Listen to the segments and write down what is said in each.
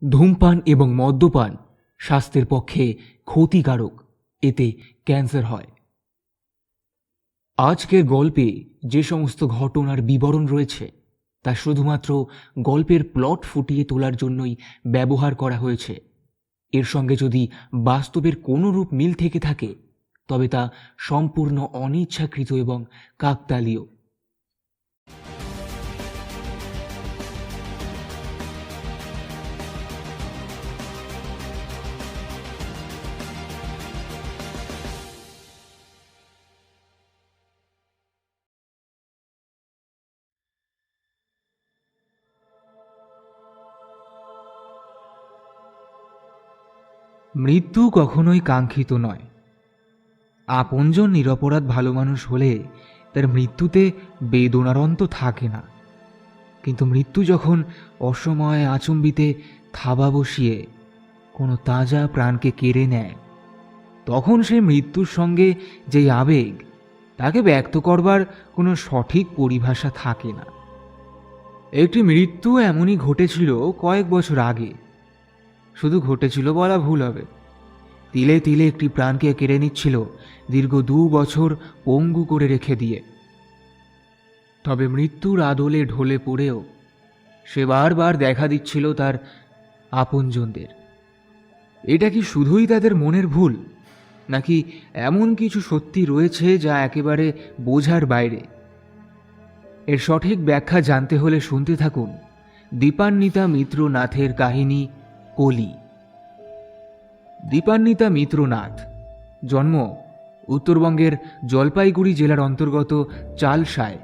ধূমপান এবং মদ্যপান স্বাস্থ্যের পক্ষে ক্ষতিকারক, এতে ক্যান্সার হয়। আজকের গল্পে যে সমস্ত ঘটনার বিবরণ রয়েছে তা শুধুমাত্র গল্পের প্লট ফুটিয়ে তোলার জন্যই ব্যবহার করা হয়েছে। এর সঙ্গে যদি বাস্তবের কোনো রূপ মিল থেকে থাকে তবে তা সম্পূর্ণ অনিচ্ছাকৃত এবং কাকতালীয়। মৃত্যু কখনোই কাঙ্ক্ষিত নয়। আপনজন নিরপরাধ ভালো মানুষ হলে তার মৃত্যুতে বেদনার অন্ত থাকে না, কিন্তু মৃত্যু যখন অসময়ে আচম্বিতে থাবা বসিয়ে কোনো তাজা প্রাণকে কেড়ে নেয়, তখন সেই মৃত্যুর সঙ্গে যেই আবেগ তাকে ব্যক্ত করবার কোনো সঠিক পরিভাষা থাকে না। একটি মৃত্যু এমনই ঘটেছিল কয়েক বছর আগে। শুধু ঘটেছিল বলা ভুল হবে, তিলে তিলে একটি প্রাণকে কেড়ে নিচ্ছিল দীর্ঘ 2 বছর পঙ্গু করে রেখে দিয়ে। তবে মৃত্যুর আদলে ঢলে পড়েও সে বারবার দেখা দিচ্ছিল তার আপনজনদের। এটা কি শুধুই তাদের মনের ভুল, নাকি এমন কিছু সত্যি রয়েছে যা একেবারে বোঝার বাইরে? এর সঠিক ব্যাখ্যা জানতে হলে শুনতে থাকুন দীপান্বিতা মিত্র নাথের কাহিনী কলি। দীপান্বিতা মিত্র নাথ, জন্ম উত্তরবঙ্গের জলপাইগুড়ি জেলার অন্তর্গত চালসায়,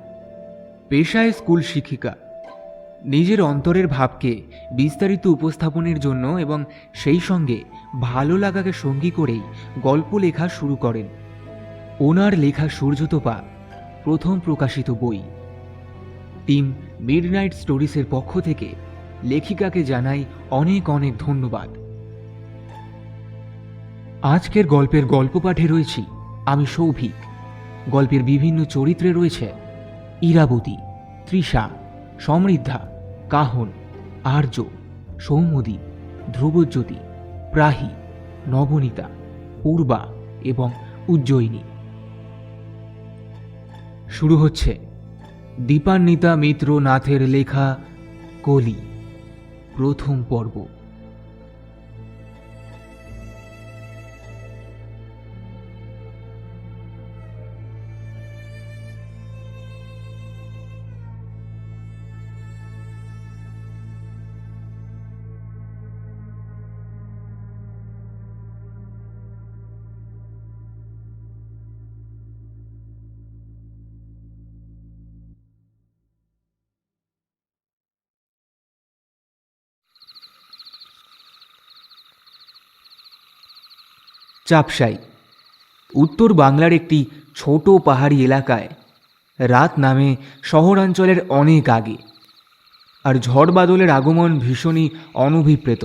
পেশায় স্কুল শিক্ষিকা। নিজের অন্তরের ভাবকে বিস্তারিত উপস্থাপনের জন্য এবং সেই সঙ্গে ভালো লাগাকে সঙ্গী করেই গল্প লেখা শুরু করেন। ওনার লেখা সূর্যতপা প্রথম প্রকাশিত বই। টিম মিডনাইট স্টোরিজের পক্ষ থেকে লেখিকাকে জানাই অনেক অনেক ধন্যবাদ। আজকের গল্পের গল্প পাঠে রয়েছি আমি সৌভিক। গল্পের বিভিন্ন চরিত্রে রয়েছে ইরাবতী, তৃষা, সমৃদ্ধা, কাহন, আর্য, সৌম্যদী, ধ্রুবজ্যোতি, প্রাহী, নবনীতা, পূর্বা এবং উজ্জয়িনী। শুরু হচ্ছে দীপান্বিতা মিত্র নাথের লেখা কলি, প্রথম পর্ব। চাপসাই উত্তর বাংলার একটি ছোট পাহাড়ি এলাকায় রাত নামে শহরাঞ্চলের অনেক আগে, আর ঝড় বাদলের আগমন ভীষণই অনভিপ্রেত।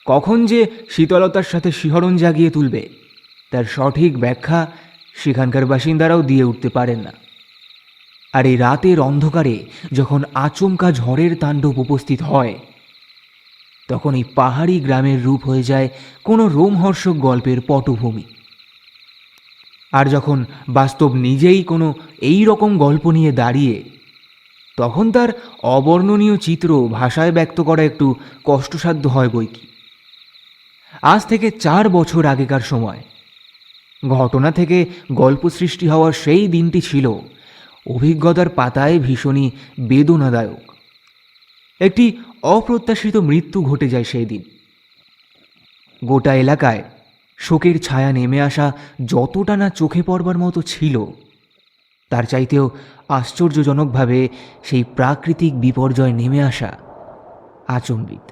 কখন যে শীতলতার সাথে শিহরণ জাগিয়ে তুলবে তার সঠিক ব্যাখ্যা সেখানকার বাসিন্দারাও দিয়ে উঠতে পারেন না। আর এই রাতের অন্ধকারে যখন আচমকা ঝড়ের তাণ্ডব উপস্থিত হয়, তখন এই পাহাড়ি গ্রামের রূপ হয়ে যায় কোনো রোমহর্ষক গল্পের পটভূমি। আর যখন বাস্তব নিজেই কোনো এই রকম গল্প নিয়ে দাঁড়িয়ে, তখন তার অবর্ণনীয় চিত্র ভাষায় ব্যক্ত করা একটু কষ্টসাধ্য হয় বইকি। আজ থেকে 4 বছর আগেকার সময় ঘটনা থেকে গল্প সৃষ্টি হওয়ার সেই দিনটি ছিল অভিজ্ঞতার পাতায় ভীষণই বেদনাদায়ক। একটি অপ্রত্যাশিত মৃত্যু ঘটে যায় সেই দিন। গোটা এলাকায় শোকের ছায়া নেমে আসা যতটা না চোখে পড়বার মতো ছিল, তার চাইতেও আশ্চর্যজনকভাবে সেই প্রাকৃতিক বিপর্যয় নেমে আসা আচম্বিত।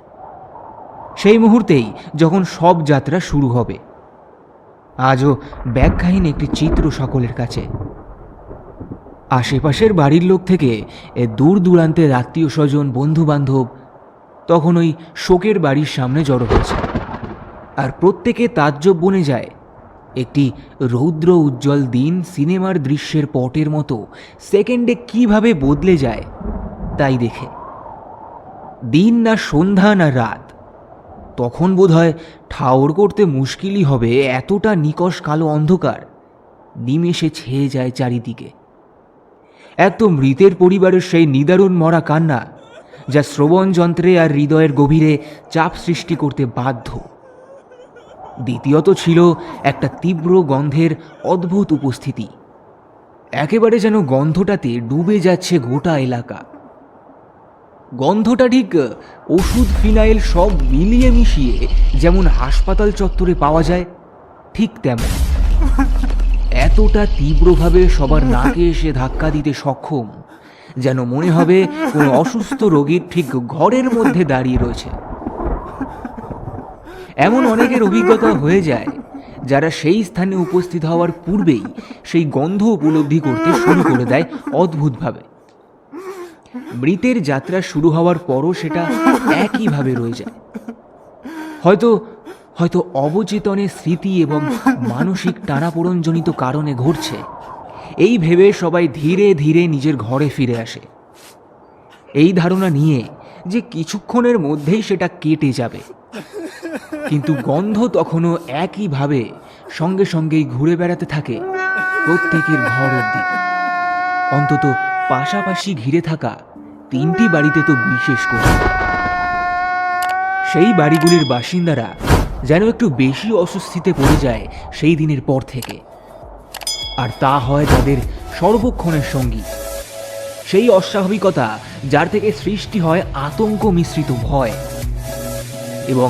সেই মুহূর্তেই যখন সব যাত্রা শুরু হবে, আজও ব্যাখ্যাহীন একটি চিত্র সকলের কাছে। আশেপাশের বাড়ির লোক থেকে দূর দূরান্তের আত্মীয় স্বজন, বন্ধু বান্ধব তখন ওই শোকের বাড়ির সামনে জড়ো হয়েছে। আর প্রত্যেকে তাজ্জব বনে যায় একটি রৌদ্র উজ্জ্বল দিন সিনেমার দৃশ্যের পটের মতো সেকেন্ডে কিভাবে বদলে যায় তাই দেখে। দিন না সন্ধ্যা না রাত, তখন বোধহয় ঠাউর করতে মুশকিলই হবে, এতটা নিকষ কালো অন্ধকার নিমেষে ছেয়ে যায় চারিদিকে। এক তো মৃতের পরিবারের সেই নিদারুণ মরা কান্না, যা শ্রবণ যন্ত্রে আর হৃদয়ের গভীরে চাপ সৃষ্টি করতে বাধ্য। দ্বিতীয়ত ছিল একটা তীব্র গন্ধের অদ্ভুত উপস্থিতি, একেবারে যেন গন্ধটাতে ডুবে যাচ্ছে গোটা এলাকা। গন্ধটা ঠিক ওষুধ, ফিনাইল সব মিলিয়ে মিশিয়ে যেমন হাসপাতাল চত্বরে পাওয়া যায়, ঠিক তেমন। এতটা তীব্রভাবে সবার নাকে এসে ধাক্কা দিতে সক্ষম, যেন মনে হবে কোনো অসুস্থ রোগীর ঠিক ঘরের মধ্যে দাঁড়িয়ে রয়েছে। এমন অনেকের অভিজ্ঞতা হয়ে যায় যারা সেই স্থানে উপস্থিত হওয়ার পূর্বেই সেই গন্ধ উপলব্ধি করতে শুরু করে দেয় অদ্ভুতভাবে। মৃতের যাত্রা শুরু হওয়ার পরও সেটা একইভাবে রয়ে যায়। হয়তো হয়তো অবচেতনে স্মৃতি এবং মানসিক টানাপোড়েনজনিত কারণে ঘটছে, এই ভেবে সবাই ধীরে ধীরে নিজের ঘরে ফিরে আসে, এই ধারণা নিয়ে যে কিছুক্ষণের মধ্যেই সেটা কেটে যাবে। কিন্তু গন্ধ তখনও একইভাবে সঙ্গে সঙ্গেই ঘুরে বেড়াতে থাকে প্রত্যেকের ঘর অবধি। অন্তত পাশাপাশি ঘিরে থাকা 3টি বাড়িতে তো বিশেষ করে। সেই বাড়িগুলির বাসিন্দারা যেন একটু বেশি অস্বস্তিতে পড়ে যায় সেই দিনের পর থেকে, আর তা হয় তাদের সর্বক্ষণের সঙ্গী। সেই অস্বাভাবিকতা যার থেকে সৃষ্টি হয় আতঙ্ক মিশ্রিত ভয়, এবং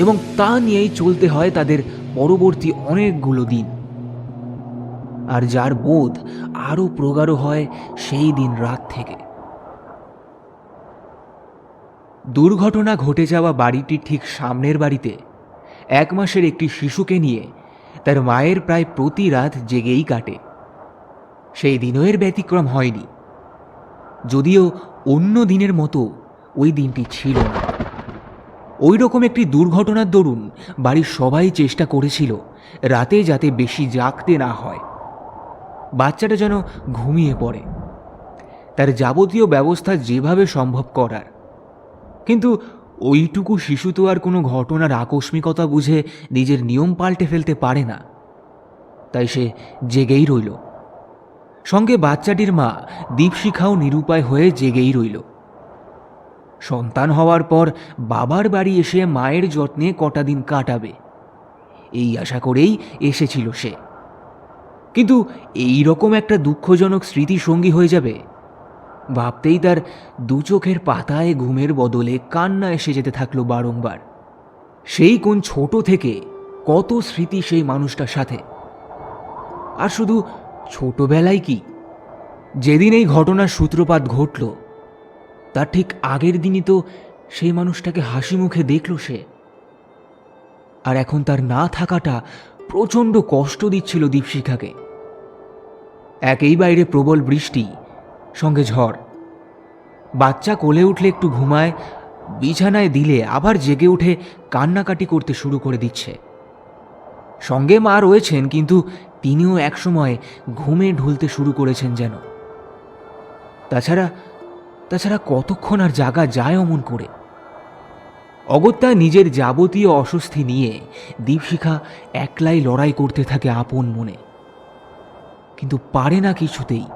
এবং তা নিয়েই চলতে হয় তাদের পরবর্তী অনেকগুলো দিন। আর যার বোধ আরও প্রগাঢ় হয় সেই দিন রাত থেকে। দুর্ঘটনা ঘটে যাওয়া বাড়িটির ঠিক সামনের বাড়িতে 1 মাসের একটি শিশুকে নিয়ে তার মায়ের প্রায় প্রতি রাত জেগেই কাটে। সেই দিনও এর ব্যতিক্রম হয়নি, যদিও অন্য দিনের মতো ওই দিনটি ছিল না। ওই রকম একটি দুর্ঘটনার দরুন বাড়ির সবাই চেষ্টা করেছিল রাতে যাতে বেশি জাগতে না হয়। বাচ্চাটা যেন ঘুমিয়ে পড়ে, তার যাবতীয় ব্যবস্থা যেভাবে সম্ভব করার। কিন্তু ওইটুকু শিশু তো আর কোনো ঘটনার আকস্মিকতা বুঝে নিজের নিয়ম পাল্টে ফেলতে পারে না, তাই সে জেগেই রইল। সঙ্গে বাচ্চাটির মা দীপশিখাও নিরুপায় হয়ে জেগেই রইল। সন্তান হওয়ার পর বাবার বাড়ি এসে মায়ের যত্নে কটা দিন কাটাবে, এই আশা করেই এসেছিল সে। কিন্তু এই রকম একটা দুঃখজনক স্মৃতি সঙ্গী হয়ে যাবে ভাবতেই তার 2 চোখের পাতায় ঘুমের বদলে কান্না এসে যেতে থাকলো বারংবার। সেই কোন ছোট থেকে কত স্মৃতি সেই মানুষটার সাথে। আর শুধু ছোটবেলায় কি, যেদিন এই ঘটনার সূত্রপাত ঘটল তার ঠিক আগের দিনই তো সেই মানুষটাকে হাসি মুখে দেখল সে। আর এখন তার না থাকাটা প্রচণ্ড কষ্ট দিচ্ছিল দীপশিখাকে। একেই বাইরে প্রবল বৃষ্টি, সঙ্গে ঝড়। বাচ্চা কোলে উঠলে একটু ঘুমায়, বিছানায় দিলে আবার জেগে উঠে কান্নাকাটি করতে শুরু করে দিচ্ছে। সঙ্গে মা রয়েছেন, কিন্তু তিনিও একসময় ঘুমে ঢুলতে শুরু করেছেন যেন। তাছাড়া কতক্ষণ আর জাগা যায় অমন করে? অগত্যা নিজের যাবতীয় অস্বস্তি নিয়ে দীপশিখা একলাই লড়াই করতে থাকে আপন মনে, কিন্তু পারে না কিছুতেই।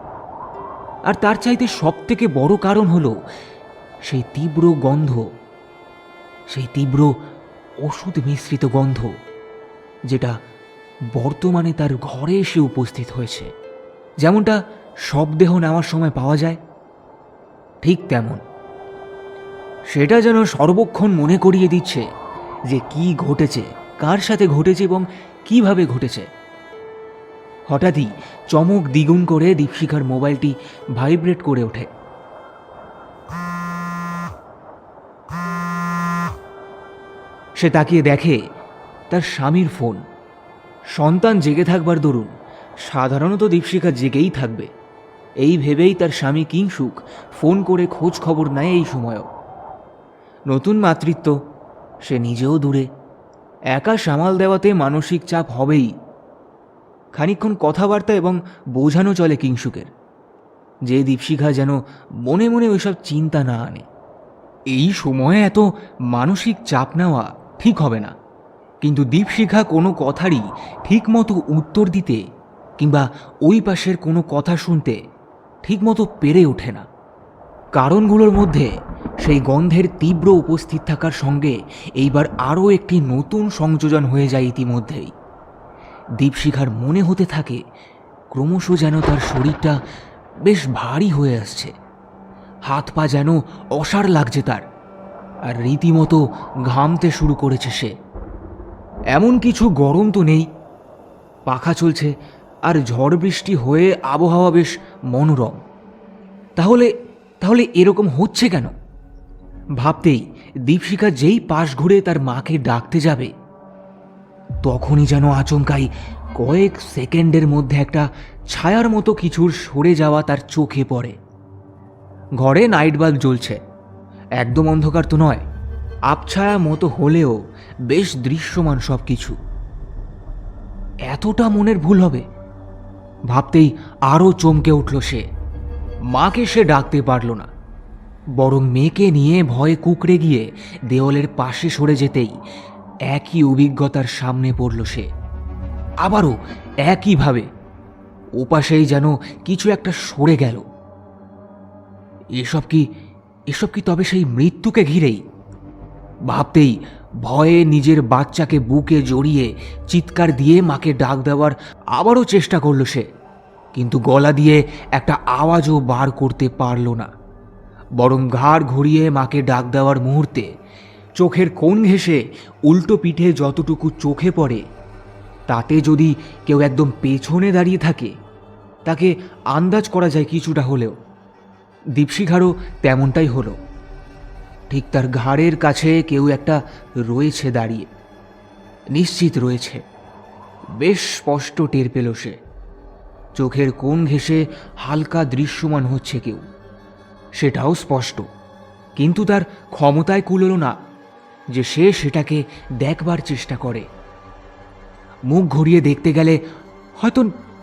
আর তার চাইতে সব থেকে বড় কারণ হলো সেই তীব্র গন্ধ, সেই তীব্র ওষুধ মিশ্রিত গন্ধ, যেটা বর্তমানে তার ঘরে এসে উপস্থিত হয়েছে। যেমনটা শবদেহ নেওয়ার সময় পাওয়া যায়, ঠিক তেমন। সেটা যেন সর্বক্ষণ মনে করিয়ে দিচ্ছে যে কি ঘটেছে, কার সাথে ঘটেছে এবং কিভাবে ঘটেছে। হঠাৎই চমক দ্বিগুণ করে দীপশিখার মোবাইলটি ভাইব্রেট করে ওঠে। সে তাকিয়ে দেখে তার স্বামীর ফোন। সন্তান জেগে থাকবার দরুন সাধারণত দীপশিখা জেগেই থাকবে, এই ভেবেই তার স্বামী কিংসুক ফোন করে খোঁজ খবর নেয় এই সময়ও। নতুন মাতৃত্ব, সে নিজেও দূরে, একা সামাল দেওয়াতে মানসিক চাপ হবেই। খানিকক্ষণ কথাবার্তা এবং বোঝানো চলে কিংসুকের, যে দীপশিখা যেন মনে মনে ওইসব চিন্তা না আনে। এই সময়ে এত মানসিক চাপ নেওয়া ঠিক হবে না। কিন্তু দীপশিখা কোনো কথারই ঠিকমতো উত্তর দিতে কিংবা ওই পাশের কোনো কথা শুনতে ঠিকমতো পেরে ওঠে না। কারণগুলোর মধ্যে সেই গন্ধের তীব্র উপস্থিত থাকার সঙ্গে এইবার আরও একটি নতুন সংযোজন হয়ে যায় ইতিমধ্যেই। দীপশিখার মনে হতে থাকে ক্রমশ যেন তার শরীরটা বেশ ভারী হয়ে আসছে, হাত পা যেন অসাড় লাগছে তার, আর রীতিমতো ঘামতে শুরু করেছে সে। এমন কিছু গরম তো নেই, পাখা চলছে আর ঝড় বৃষ্টি হয়ে আবহাওয়া বেশ মনোরম। তাহলে তাহলে এরকম হচ্ছে কেন? ভাবতেই দীপশিখা যেই পাশ ঘুরে তার মাকে ডাকতে যাবে, তখনই যেন আচমকাই কয়েক সেকেন্ডের মধ্যে একটা ছায়ার মতো কিছুর সরে যাওয়া তার চোখে পড়ে। ঘরে নাইট বাল্ব জ্বলছে, একদম অন্ধকার তো নয়, আবছায়া মতো হলেও বেশ দৃশ্যমান সব কিছু। এতটা মনের ভুল হবে? ভাবতেই আরও চমকে উঠল সে। মাকে সে ডাকতে পারল না, বরং মেয়েকে নিয়ে ভয়ে কুঁকড়ে গিয়ে দেওয়ালের পাশে সরে যেতেই একই অভিজ্ঞতার সামনে পড়ল সে। আবারও একইভাবে ওপাশেই যেন কিছু একটা সরে গেল। এসব কি তবে সেই মৃত্যুকে ঘিরেই? ভাবতেই ভয়ে নিজের বাচ্চাকে বুকে জড়িয়ে চিৎকার দিয়ে মাকে ডাক দেওয়ার আবারও চেষ্টা করল সে, কিন্তু গলা দিয়ে একটা আওয়াজও বার করতে পারল না। বরং ঘাড় ঘুরিয়ে মাকে ডাক দেওয়ার মুহূর্তে চোখের কোণ ঘেঁষে উল্টো পিঠে যতটুকু চোখে পড়ে, তাতে যদি কেউ একদম পেছনে দাঁড়িয়ে থাকে তাকে আন্দাজ করা যায় কিছুটা হলেও। দীপশিখারও তেমনটাই হলো। ঠিক তার ঘাড়ের কাছে কেউ একটা রয়েছে দাঁড়িয়ে, নিশ্চিত রয়েছে, বেশ স্পষ্ট টের পেল সে। চোখের কোণ ঘেঁষে হালকা দৃশ্যমান হচ্ছে কেউ, সেটাও স্পষ্ট, কিন্তু তার ক্ষমতায় কুলল না যে সে সেটাকে দেখবার চেষ্টা করে। মুখ ঘুরিয়ে দেখতে গেলে হয়তো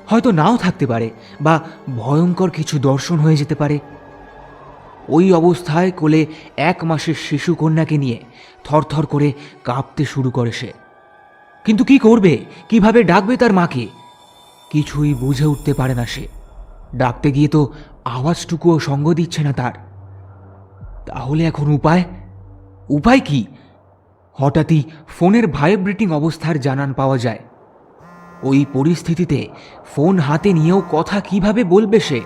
হয়তো নাও থাকতে পারে, বা ভয়ঙ্কর কিছু দর্শন হয়ে যেতে পারে। ওই অবস্থায় কোলে 1 মাসের শিশু কন্যাকে নিয়ে থরথর করে কাঁপতে শুরু করে সে। কিন্তু কি করবে, কিভাবে ডাকবে তার মাকে, কিছুই বুঝে উঠতে পারে না সে। ডাকতে গিয়ে তো আওয়াজটুকুও সঙ্গ দিচ্ছে না তার। তাহলে এখন উপায় কি? হঠাৎই ফোনের ভাইব্রেটিং অবস্থার জানান পাওয়া যায়। ওই পরিস্থিতিতে ফোন হাতে নিয়েও কথা কিভাবে বলবে সে,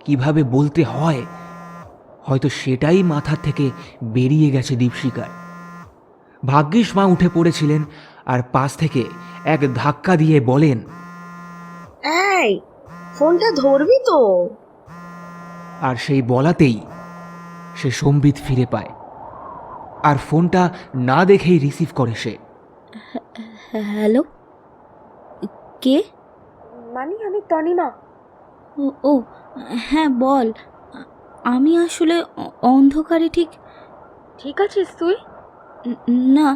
কিভাবে বলতে হয়, হয়তো সেটাই মাথা থেকে বেরিয়ে গেছে দীপশিখার। ভাগ্যিস মা উঠে পড়েছিলেন আর পাশ থেকে এক ধাক্কা দিয়ে বলেন, এই ফোনটা ধরবি তো। আর সেই বলাতেই সে সম্বিত ফিরে পায়, আর ফোনটা না দেখেই রিসিভ করে সে। হ্যালো, কে? আমি তনিমা। ও ও, হ্যাঁ বল। আমি আসলে অন্ধকারে ঠিক আছিস তুই? না,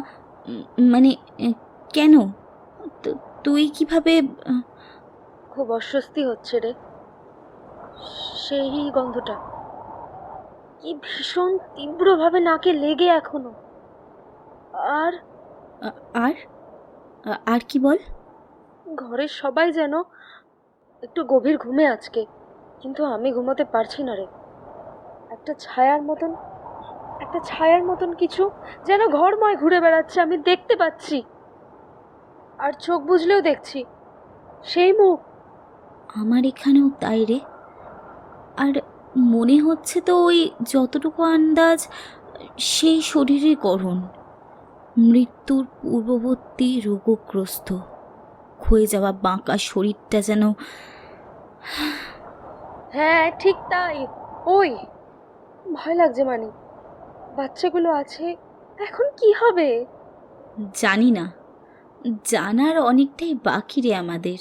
মানে কেন? তুই কিভাবে? খুব অস্বস্তি হচ্ছে রে, সেই গন্ধটা কি ভীষণ তীব্রভাবে নাকে লেগে এখনো। আর আর আর কি বল? ঘরের সবাই যেন একটু গভীর ঘুমে আজকে, কিন্তু আমি ঘুমোতে পারছি না রে। একটা ছায়ার মতন কিছু যেন ঘরময় ঘুরে বেড়াচ্ছে, আমি দেখতে পাচ্ছি, আর চোখ বুজলেও দেখছি সেই মুখ। আমার এখানেও তাই রে। আর মনে হচ্ছে তো ওই যতটুকু আন্দাজ, সেই শরীরের গড়ন মৃত্যুর পূর্ববর্তী রোগগ্রস্ত, ক্ষয়ে যাওয়া বাঁকা শরীরটা যেন। হ্যাঁ ঠিক তাই, ওই ভয় লাগছে। বাচ্চাগুলো আছে, এখন কি হবে? জানি না, জানার অনেকটাই বাকি রে আমাদের।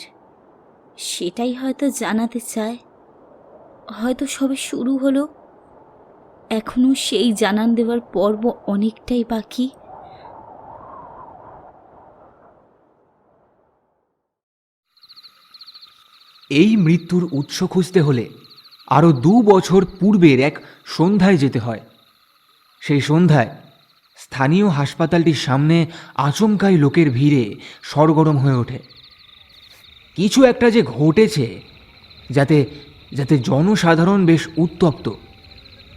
সেটাই হয়তো জানাতে চায়, হয়তো সবে শুরু হলো, এখনো সেই জানান দেওয়ার পর্ব অনেকটাই বাকি। এই মৃত্যুর উৎস খুঁজতে হলে আরও 2 বছর পূর্বের এক সন্ধ্যায় যেতে হয়। সেই সন্ধ্যায় স্থানীয় হাসপাতালটির সামনে আচমকাই লোকের ভিড়ে সরগরম হয়ে ওঠে। কিছু একটা যে ঘটেছে, যাতে যাতে জনসাধারণ বেশ উত্তপ্ত,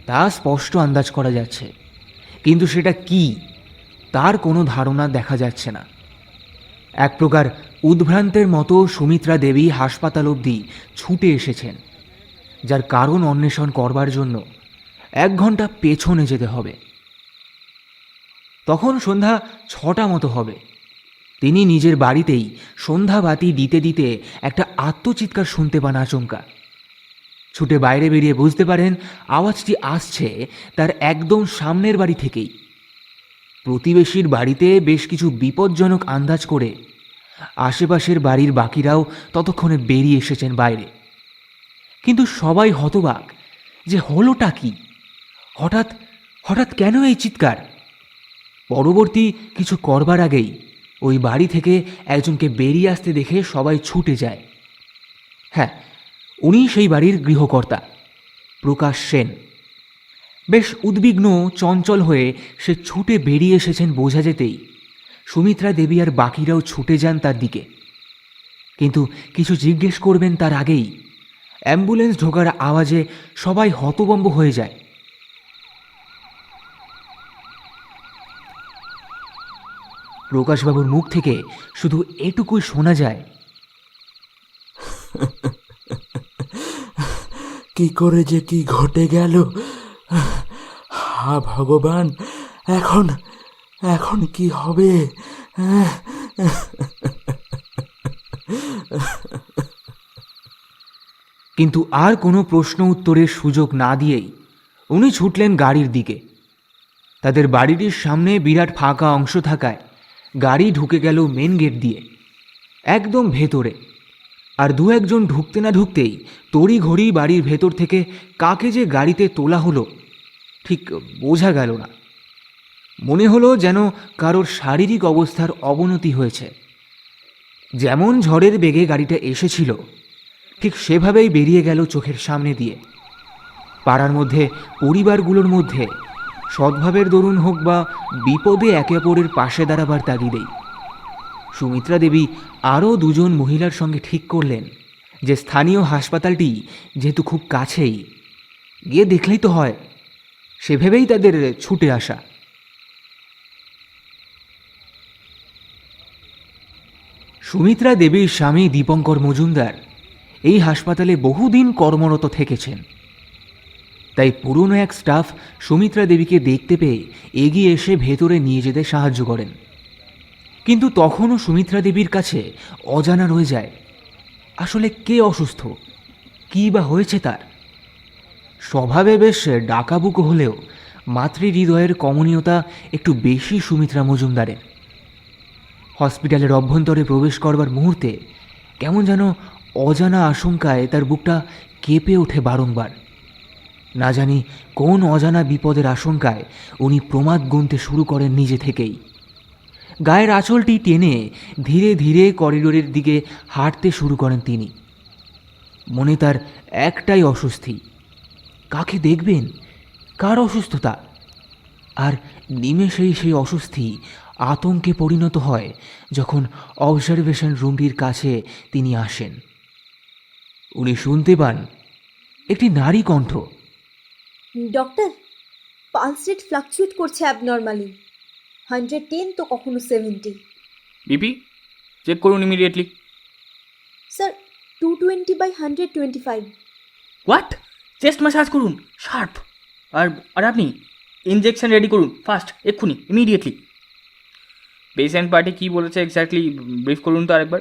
তা স্পষ্ট আন্দাজ করা যাচ্ছে, কিন্তু সেটা কি তার কোনো ধারণা দেখা যাচ্ছে না। এক প্রকার উদ্ভ্রান্তের মতো সুমিত্রা দেবী হাসপাতাল অবধি ছুটে এসেছেন, যার কারণ অন্বেষণ করবার জন্য 1 ঘন্টা পেছনে যেতে হবে। তখন সন্ধ্যা 6টা মতো হবে। তিনি নিজের বাড়িতেই সন্ধ্যাবাতি দিতে দিতে একটা আত্মচিৎকার শুনতে পান আচমকা। ছুটে বাইরে বেরিয়ে বুঝতে পারেন আওয়াজটি আসছে তার একদম সামনের বাড়ি থেকেই। প্রতিবেশীর বাড়িতে বেশ কিছু বিপজ্জনক আন্দাজ করে আশেপাশের বাড়ির বাকিরাও ততক্ষণে বেরিয়ে এসেছেন বাইরে। কিন্তু সবাই হতবাক যে হলোটা কি, হঠাৎ হঠাৎ কেন এই চিৎকার। পরবর্তী কিছু করবার আগেই ওই বাড়ি থেকে একজনকে বেরিয়ে আসতে দেখে সবাই ছুটে যায়। হ্যাঁ, উনি সেই বাড়ির গৃহকর্তা প্রকাশ সেন। বেশ উদ্বিগ্ন চঞ্চল হয়ে সে ছুটে বেরিয়ে এসেছেন বোঝা যেতেই সুমিত্রা দেবী আর বাকিরাও ছুটে যান তার দিকে। কিন্তু কিছু জিজ্ঞেস করবেন তার আগেই অ্যাম্বুলেন্স ঢোকার আওয়াজে সবাই হতভম্ব হয়ে যায়। প্রকাশবাবুর মুখ থেকে শুধু এটুকুই শোনা যায়, কি করে যে কি ঘটে গেল, হা ভগবান, এখন এখন কি হবে? কিন্তু আর কোনো প্রশ্ন উত্তরের সুযোগ না দিয়েই উনি ছুটলেন গাড়ির দিকে। তাদের বাড়িটির সামনে বিরাট ফাঁকা অংশ থাকায় গাড়ি ঢুকে গেল মেন গেট দিয়ে একদম ভেতরে। আর 2-1 জন ঢুকতে না ঢুকতেই তড়িঘড়ি বাড়ির ভেতর থেকে কাকে যে গাড়িতে তোলা হলো ঠিক বোঝা গেল না। মনে হলো যেন কারোর শারীরিক অবস্থার অবনতি হয়েছে। যেমন ঝড়ের বেগে গাড়িটা এসেছিল ঠিক সেভাবেই বেরিয়ে গেল চোখের সামনে দিয়ে। পাড়ার মধ্যে পরিবারগুলোর মধ্যে সদ্ভাবের দরুন হোক বা বিপদে একে অপরের পাশে দাঁড়াবার তাগিদেই সুমিত্রা দেবী আরও 2 জন মহিলার সঙ্গে ঠিক করলেন যে স্থানীয় হাসপাতালটি যেহেতু খুব কাছেই, গিয়ে দেখলেই তো হয়, সেভাবেই তাদের ছুটে আসা। সুমিত্রা দেবীর স্বামী দীপঙ্কর মজুমদার এই হাসপাতালে বহুদিন কর্মরত থেকেছেন, তাই পুরনো এক স্টাফ সুমিত্রা দেবীকে দেখতে পেয়ে এগিয়ে এসে ভেতরে নিয়ে যেতে সাহায্য করেন। কিন্তু তখনও সুমিত্রা দেবীর কাছে অজানা রয়ে যায় আসলে কে অসুস্থ, কী বা হয়েছে তার। স্বভাবে বেশ ডাকাবুকো হলেও মাতৃহৃদয়ের কমনীয়তা একটু বেশি সুমিত্রা মজুমদারের। হসপিটালের অভ্যন্তরে প্রবেশ করবার মুহূর্তে কেমন যেন অজানা আশঙ্কায় তার বুকটা কেঁপে ওঠে বারংবার। না জানি কোন অজানা বিপদের আশঙ্কায় উনি প্রমাদ গুনতে শুরু করেন নিজে থেকেই। গায়ের আঁচলটি টেনে ধীরে ধীরে করিডোরের দিকে হাঁটতে শুরু করেন তিনি। মনে তার একটাই অস্বস্তি, কাকে দেখবেন, কার অসুস্থতা। আর নিমেষেই সেই অস্বস্তি আতঙ্কে পরিণত হয় যখন অবজারভেশন রুমটির কাছে তিনি আসেন। উনি শুনতে পান একটি নারী কণ্ঠ, ডক্টর, পালস রেট ফ্লাকচুয়েট করছে অ্যাবনর্মালি, 110 তো কখনো 70। বিপি চেক করুন immediately. Sir 220/125। What? Chest massage করুন শার্প। আর আর আপনি ইনজেকশন রেডি করুন ফাস্ট, এক্ষুনি, ইমিডিয়েটলি। পেশেন্ট পার্টি কী বলেছে এক্স্যাক্টলি ব্রিফ করুন তো আরেকবার।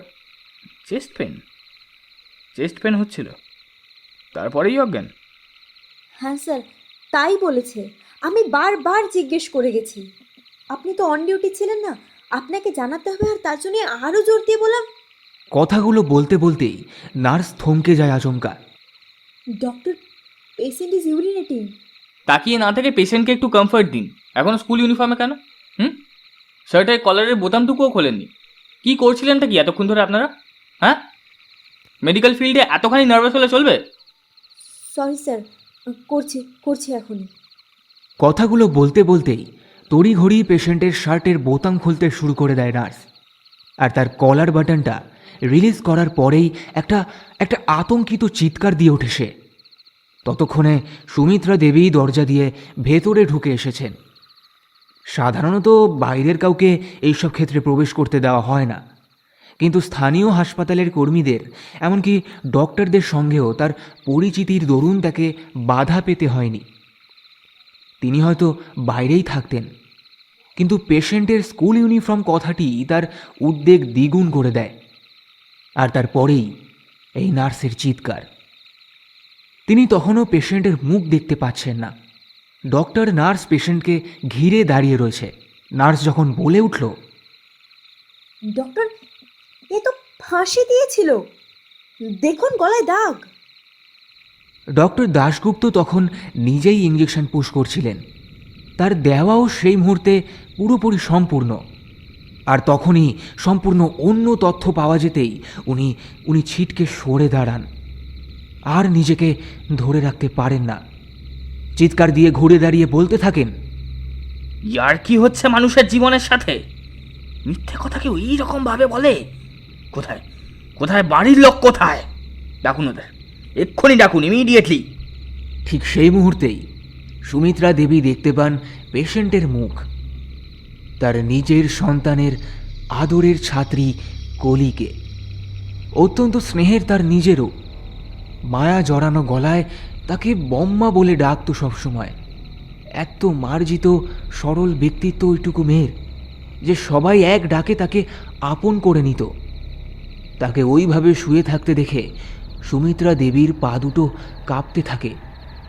চেস্ট পেন হচ্ছিল, তারপরেই অজ্ঞান? হ্যাঁ স্যার, তাই বলেছে। আমি বারবার জিজ্ঞেস করে গেছি। আপনি তো অন ডিউটি ছিলেন না, আপনাকে জানাতে হবে, আর তার জন্য আরও জোর দিয়ে বললাম। কথাগুলো বলতে বলতেই নার্স থমকে যায় আচমকা। Doctor, patient is urinating. তাকিয়ে না থেকে পেশেন্টকে একটু কমফর্ট দিন। এখনও স্কুল ইউনিফর্মে কেন? শার্টের কলারের বোতামটুকুও খোলেননি। কী করছিলেনটা কি এতক্ষণ ধরে আপনারা? হ্যাঁ, মেডিকেল ফিল্ডে এতখানি নার্ভাস হলে চলবে? সরি স্যার, করছি এখনই। কথাগুলো বলতে বলতেই তড়িঘড়ি পেশেন্টের শার্টের বোতাম খুলতে শুরু করে দেয় নার্স। আর তার কলার বাটনটা রিলিজ করার পরেই একটা একটা আতঙ্কিত চিৎকার দিয়ে ওঠে সে। ততক্ষণে সুমিত্রা দেবী দরজা দিয়ে ভেতরে ঢুকে এসেছেন। সাধারণত বাইরের কাউকে এইসব ক্ষেত্রে প্রবেশ করতে দেওয়া হয় না, কিন্তু স্থানীয় হাসপাতালের কর্মীদের এমনকি ডক্টরদের সঙ্গেও তার পরিচিতির দরুন তাকে বাধা পেতে হয়নি। তিনি হয়তো বাইরেই থাকতেন, কিন্তু পেশেন্টের স্কুল ইউনিফর্ম কথাটি তার উদ্বেগ দ্বিগুণ করে দেয়। আর তারপরেই এই নার্সের চিৎকার। তিনি তখনও পেশেন্টের মুখ দেখতে পাচ্ছেন না। ডক্টর নার্স পেশেন্টকে ঘিরে দাঁড়িয়ে রয়েছে। নার্স যখন বলে উঠল, ডক্টর, এ তো ফাঁসি দিয়েছিল, দেখুন গলায় দাগ। ডক্টর দাশগুপ্ত তখন নিজেই ইঞ্জেকশন পুশ করছিলেন। তার দেওয়াও সেই মুহূর্তে পুরোপুরি সম্পূর্ণ। আর তখনই সম্পূর্ণ অন্য তথ্য পাওয়া যেতেই উনি ছিটকে সরে দাঁড়ান। আর নিজেকে ধরে রাখতে পারেন না। চিৎকার দিয়ে ঘুরে দাঁড়িয়ে বলতে থাকেন, ইয়ার কি হচ্ছে মানুষের জীবনের সাথে? মিথ্যে কথা কেউ এইরকম ভাবে বলে? কোথায় কোথায় বাড়ির লোক কোথায়? ডাকুন ওদের, এক্ষুনি ডাকুন, ইমিডিয়েটলি। ঠিক সেই মুহূর্তেই সুমিত্রা দেবী দেখতে পান পেশেন্টের মুখ। তার নিজের সন্তানের আদরের ছাত্রী কলিকে। অত্যন্ত স্নেহের তার নিজেরও। মায়া জড়ানো গলায় তাকে বম্মা বলে ডাকত সবসময়। এত মার্জিত সরল ব্যক্তিত্ব ওইটুকু মেয়ের, যে সবাই এক ডাকে তাকে আপন করে নিত। তাকে ওইভাবে শুয়ে থাকতে দেখে সুমিত্রা দেবীর পা দুটো কাঁপতে থাকে,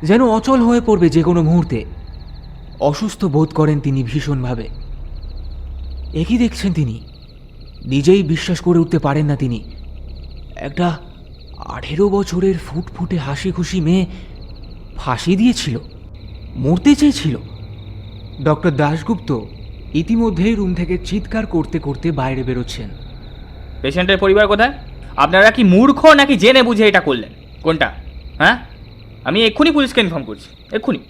যেন অচল হয়ে পড়বে যে কোনো মুহূর্তে। অসুস্থ বোধ করেন তিনি ভীষণভাবে। একই দেখছেন তিনি, নিজেই বিশ্বাস করে উঠতে পারেন না তিনি। একটা 18 বছরের ফুটফুটে হাসি খুশি মেয়ে ফাঁসি দিয়েছিল, মরতে চেয়েছিল। ডক্টর দাশগুপ্ত ইতিমধ্যেই রুম থেকে চিৎকার করতে করতে বাইরে বেরোচ্ছেন। পেশেন্টের পরিবার কোথায়? আপনারা কি মূর্খ নাকি জেনে বুঝে এটা করলেন? কোনটা? হ্যাঁ, আমি এক্ষুনি পুলিশকে ইনফর্ম করছি, এক্ষুনি।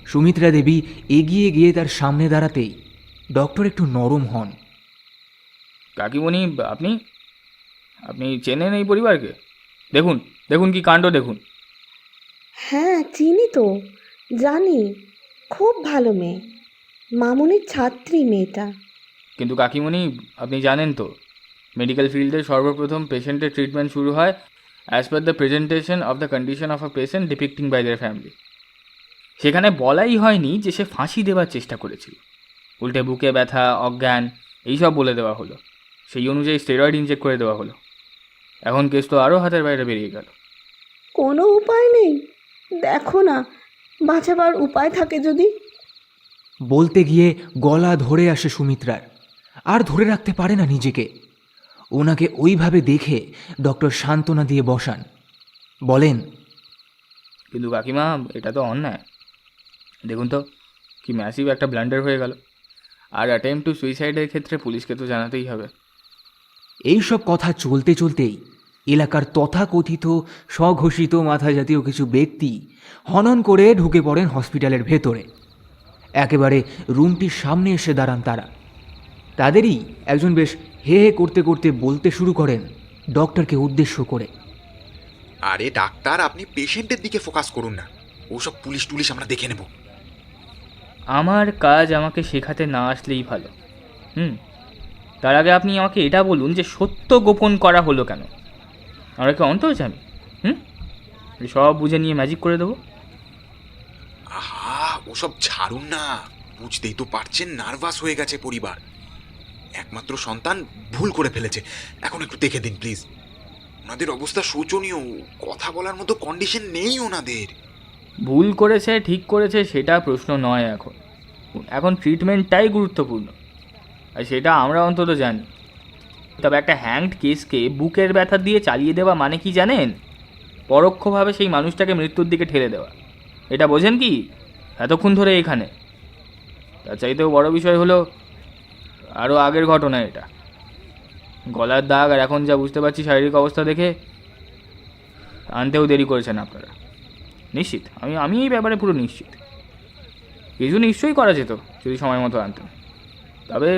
সুমিত্রা দেবী এগিয়ে গিয়ে তার সামনে দাঁড়াতেই ডক্টর একটু নরম হন। কাকিমণি, আপনি আপনি চেনেন এই পরিবারকে? দেখুন দেখুন কি কাণ্ড দেখুন। হ্যাঁ, চিনি তো, জানি, খুব ভালো মেয়ে, মামুনির ছাত্রী মেয়েটা। কিন্তু কাকিমণি, আপনি জানেন তো, মেডিকেল ফিল্ডে সর্বপ্রথম পেশেন্টের ট্রিটমেন্ট শুরু হয় as per the presentation of the condition of a patient depicting by their family. সেখানে বলাই হয়নি যে সে ফাঁসি দেওয়ার চেষ্টা করেছিল। উল্টে বুকে ব্যথা, অজ্ঞান এইসব বলে দেওয়া হলো। সেই অনুযায়ী স্টেরয়েড ইনজেক্ট করে দেওয়া হলো। এখন কেস তো আরও হাতের বাইরে বেরিয়ে গেল। কোনো উপায় নেই? দেখো না, বাঁচাবার উপায় থাকে যদি। বলতে গিয়ে গলা ধরে আসে সুমিত্রার, আর ধরে রাখতে পারে না নিজেকে। ওনাকে ওইভাবে দেখে ডক্টর সান্ত্বনা দিয়ে বসান, বলেন, কিন্তু কাকিমা, এটা তো অন্যায়। দেখুন তো কি ম্যাসিভ একটা ব্লান্ডার হয়ে গেল। আর অ্যাটেম্প টু সুইসাইডের ক্ষেত্রে পুলিশকে তো জানাতেই হবে। এইসব কথা চলতে চলতেই এলাকার তথাকথিত স্বঘোষিত মাথা জাতীয় কিছু ব্যক্তি হনন করে ঢুকে পড়েন হসপিটালের ভেতরে। একেবারে রুমটির সামনে এসে দাঁড়ান তারা। তাদেরই একজন বেশ হে হে করতে করতে বলতে শুরু করেন ডক্টরকে উদ্দেশ্য করে, আরে ডাক্তার, আপনি পেশেন্টের দিকে ফোকাস করুন না, ওসব পুলিশ টুলিশ আমরা দেখে নেব। আমার কাজ আমাকে শেখাতে না আসলেই ভালো। তার আগে আপনি আমাকে এটা বলুন যে সত্য গোপন করা হলো কেন? আমরা কি অন্তর্যামী? সব বুঝে নিয়ে ম্যাজিক করে দেবো? আহা, ওসব ছাড়ুন না। বুঝতেই তো পারছেন, নার্ভাস হয়ে গেছে পরিবার। একমাত্র সন্তান ভুল করে ফেলেছে। এখন একটু দেখে দিন প্লিজ। ওনাদের অবস্থা শোচনীয়, কথা বলার মতো কন্ডিশন নেই ওনাদের। ভুল করেছে ঠিক করেছে সেটা প্রশ্ন নয়। এখন ট্রিটমেন্টটাই গুরুত্বপূর্ণ, আর সেটা আমরা অন্তত জানি। তবে একটা হ্যাংড কেসকে বুকের ব্যথা দিয়ে চালিয়ে দেওয়া মানে কি জানেন? পরোক্ষভাবে সেই মানুষটাকে মৃত্যুর দিকে ঠেলে দেওয়া। এটা বোঝেন কি এতক্ষণ ধরে এখানে? তার চাইতেও বড় বিষয় হলো আরও আগের ঘটনা এটা। গলার দাগ আর এখন যা বুঝতে পারছি শারীরিক অবস্থা দেখে আনতেও দেরি করেছেন আপনারা। নিশ্চিত, আমি এই ব্যাপারে পুরো নিশ্চিত। কিছু নিশ্চয়ই করা যেত যদি সময় মতো আনতেন। তবে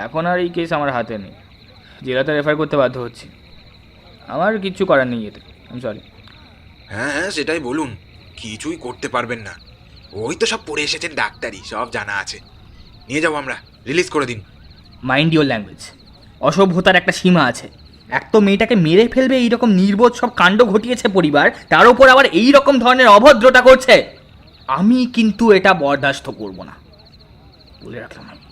এখন আর এই কেস আমার হাতে নেই, জেলাতে রেফার করতে বাধ্য হচ্ছি। আমার কিচ্ছু করার নেই এতে, আমি সরি। হ্যাঁ হ্যাঁ, সেটাই বলুন, কিছুই করতে পারবেন না। ওই তো সব পড়ে এসেছেন ডাক্তারি, সব জানা আছে। নিয়ে যাবো আমরা, রিলিজ করে দিন। Mind your language. অসভ্যতার একটা সীমা আছে। এক তো মেয়েটাকে মেরে ফেলবে এইরকম নির্বোধ সব কাণ্ড ঘটিয়েছে পরিবার, তার উপর আবার এই রকম ধরনের অভদ্রতা করছে। আমি কিন্তু এটা বরদাস্ত করব না, বলে রাখলাম আমি।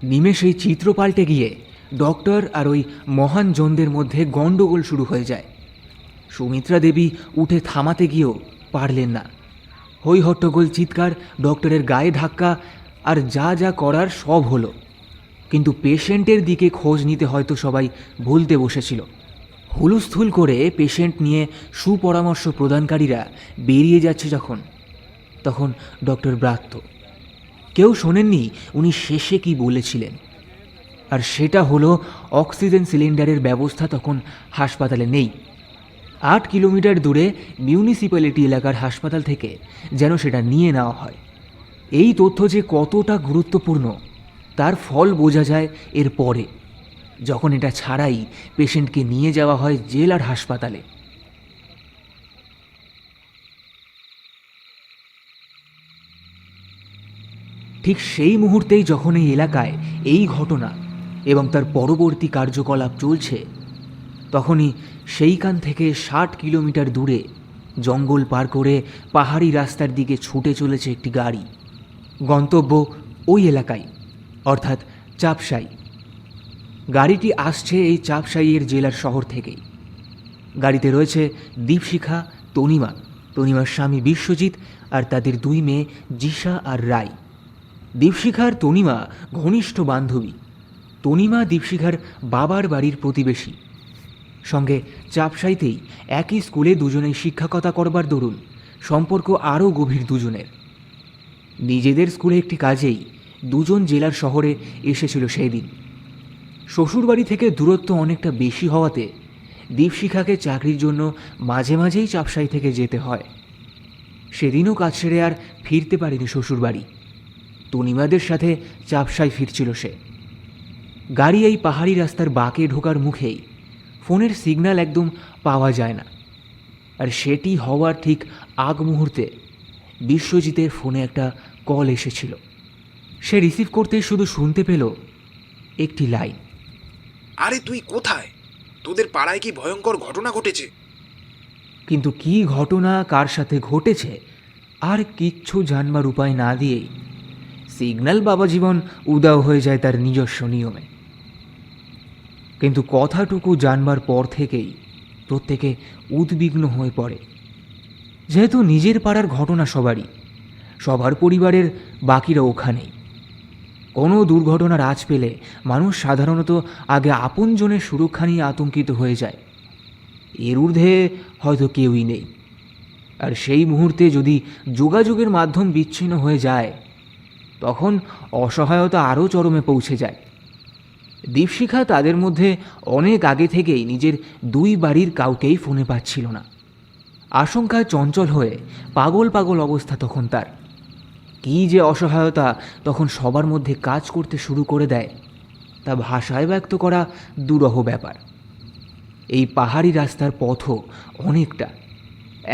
নিমেষেই চিত্র পাল্টে গিয়ে ডক্টর আর ওই মহান জনদের মধ্যে গণ্ডগোল শুরু হয়ে যায়। সুমিত্রা দেবী উঠে থামাতে গিয়েও পারলেন না। হই হট্টগোল, চিৎকার, ডক্টরের গায়ে ধাক্কা, আর যা যা করার সব হলো। কিন্তু পেশেন্টের দিকে খোঁজ নিতে হয়তো সবাই ভুলতে বসেছিল। হুলুস্থুল করে পেশেন্ট নিয়ে সুপরামর্শ প্রদানকারীরা বেরিয়ে যাচ্ছে তখন ডক্টর ব্রাত্য। কেউ শোনেননি উনি শেষে কি বলেছিলেন, আর সেটা হলো অক্সিজেন সিলিন্ডারের ব্যবস্থা তখন হাসপাতালে নেই। 8 কিলোমিটার দূরে মিউনিসিপ্যালিটি এলাকার হাসপাতাল থেকে যেন সেটা নিয়ে নেওয়া হয়। এই তথ্য যে কতটা গুরুত্বপূর্ণ তার ফল বোঝা যায় এর পরে, যখন এটা ছাড়াই পেশেন্টকে নিয়ে যাওয়া হয় জেলার হাসপাতালে। ঠিক সেই মুহূর্তেই যখন এই এলাকায় এই ঘটনা এবং তার পরবর্তী কার্যকলাপ চলছে, তখনই সেইখান থেকে 60 কিলোমিটার দূরে জঙ্গল পার করে পাহাড়ি রাস্তার দিকে ছুটে চলেছে একটি গাড়ি। গন্তব্য ওই এলাকায়, অর্থাৎ চাপসাই। গাড়িটি আসছে এই চাপসাইয়ের জেলার শহর থেকেই। গাড়িতে রয়েছে দীপশিখা, তনিমার স্বামী বিশ্বজিৎ আর তাদের 2 মেয়ে জিশা আর রাই। দীপশিখা আর তনিমা ঘনিষ্ঠ বান্ধবী। তনিমা দীপশিখার বাবার বাড়ির প্রতিবেশী। সঙ্গে চাপসাইতেই একই স্কুলে দুজনেই শিক্ষকতা করবার দরুন সম্পর্ক আরও গভীর দুজনের। নিজেদের স্কুলে একটি কাজেই দুজন জেলার শহরে এসেছিল সেই দিন। শ্বশুরবাড়ি থেকে দূরত্ব অনেকটা বেশি হওয়াতে দীপশিখাকে চাকরির জন্য মাঝে মাঝেই চাপসাই থেকে যেতে হয়। সেদিনও কাজ সেরে আর ফিরতে পারেনি শ্বশুরবাড়ি। তনিমাদের সাথে চাপসাই ফিরছিল সে। গাড়ি এই পাহাড়ি রাস্তার বাঁকে ঢোকার মুখেই ফোনের সিগন্যাল একদম পাওয়া যায় না। আর সেটি হওয়ার ঠিক আগ মুহূর্তে বিশ্বজিতের ফোনে একটা কল এসেছিল। সে রিসিভ করতে শুধু শুনতে পেল একটি লাইন, আরে তুই কোথায়? তোদের পাড়ায় কি ভয়ঙ্কর ঘটনা ঘটেছে? কিন্তু কি ঘটনা কার সাথে ঘটেছে আর কিচ্ছু জানবার উপায় না দিয়েই সিগন্যাল বাবা জীবন উদাও হয়ে যায় তার নিজস্ব নিয়মে। কিন্তু কথাটুকু জানবার পর থেকেই প্রত্যেকে উদ্বিগ্ন হয়ে পড়ে। যেহেতু নিজের পাড়ার ঘটনা সবার পরিবারের বাকিরা ওখানেই। কোনো দুর্ঘটনার আঁচ পেলে মানুষ সাধারণত আগে আপনজনের সুরক্ষা নিয়ে আতঙ্কিত হয়ে যায়। এর ঊর্ধ্বে হয়তো কেউই নেই। আর সেই মুহূর্তে যদি যোগাযোগের মাধ্যম বিচ্ছিন্ন হয়ে যায়, তখন অসহায়তা আরও চরমে পৌঁছে যায়। দীপশিখা তাদের মধ্যে অনেক আগে থেকেই নিজের 2 বাড়ির কাউকেই ফোনে পাচ্ছিল না। আশঙ্কায় চঞ্চল হয়ে পাগল অবস্থা তখন তার। কী যে অসহায়তা তখন সবার মধ্যে কাজ করতে শুরু করে দেয় তা ভাষায় ব্যক্ত করা দুরূহ ব্যাপার। এই পাহাড়ি রাস্তার পথও অনেকটা,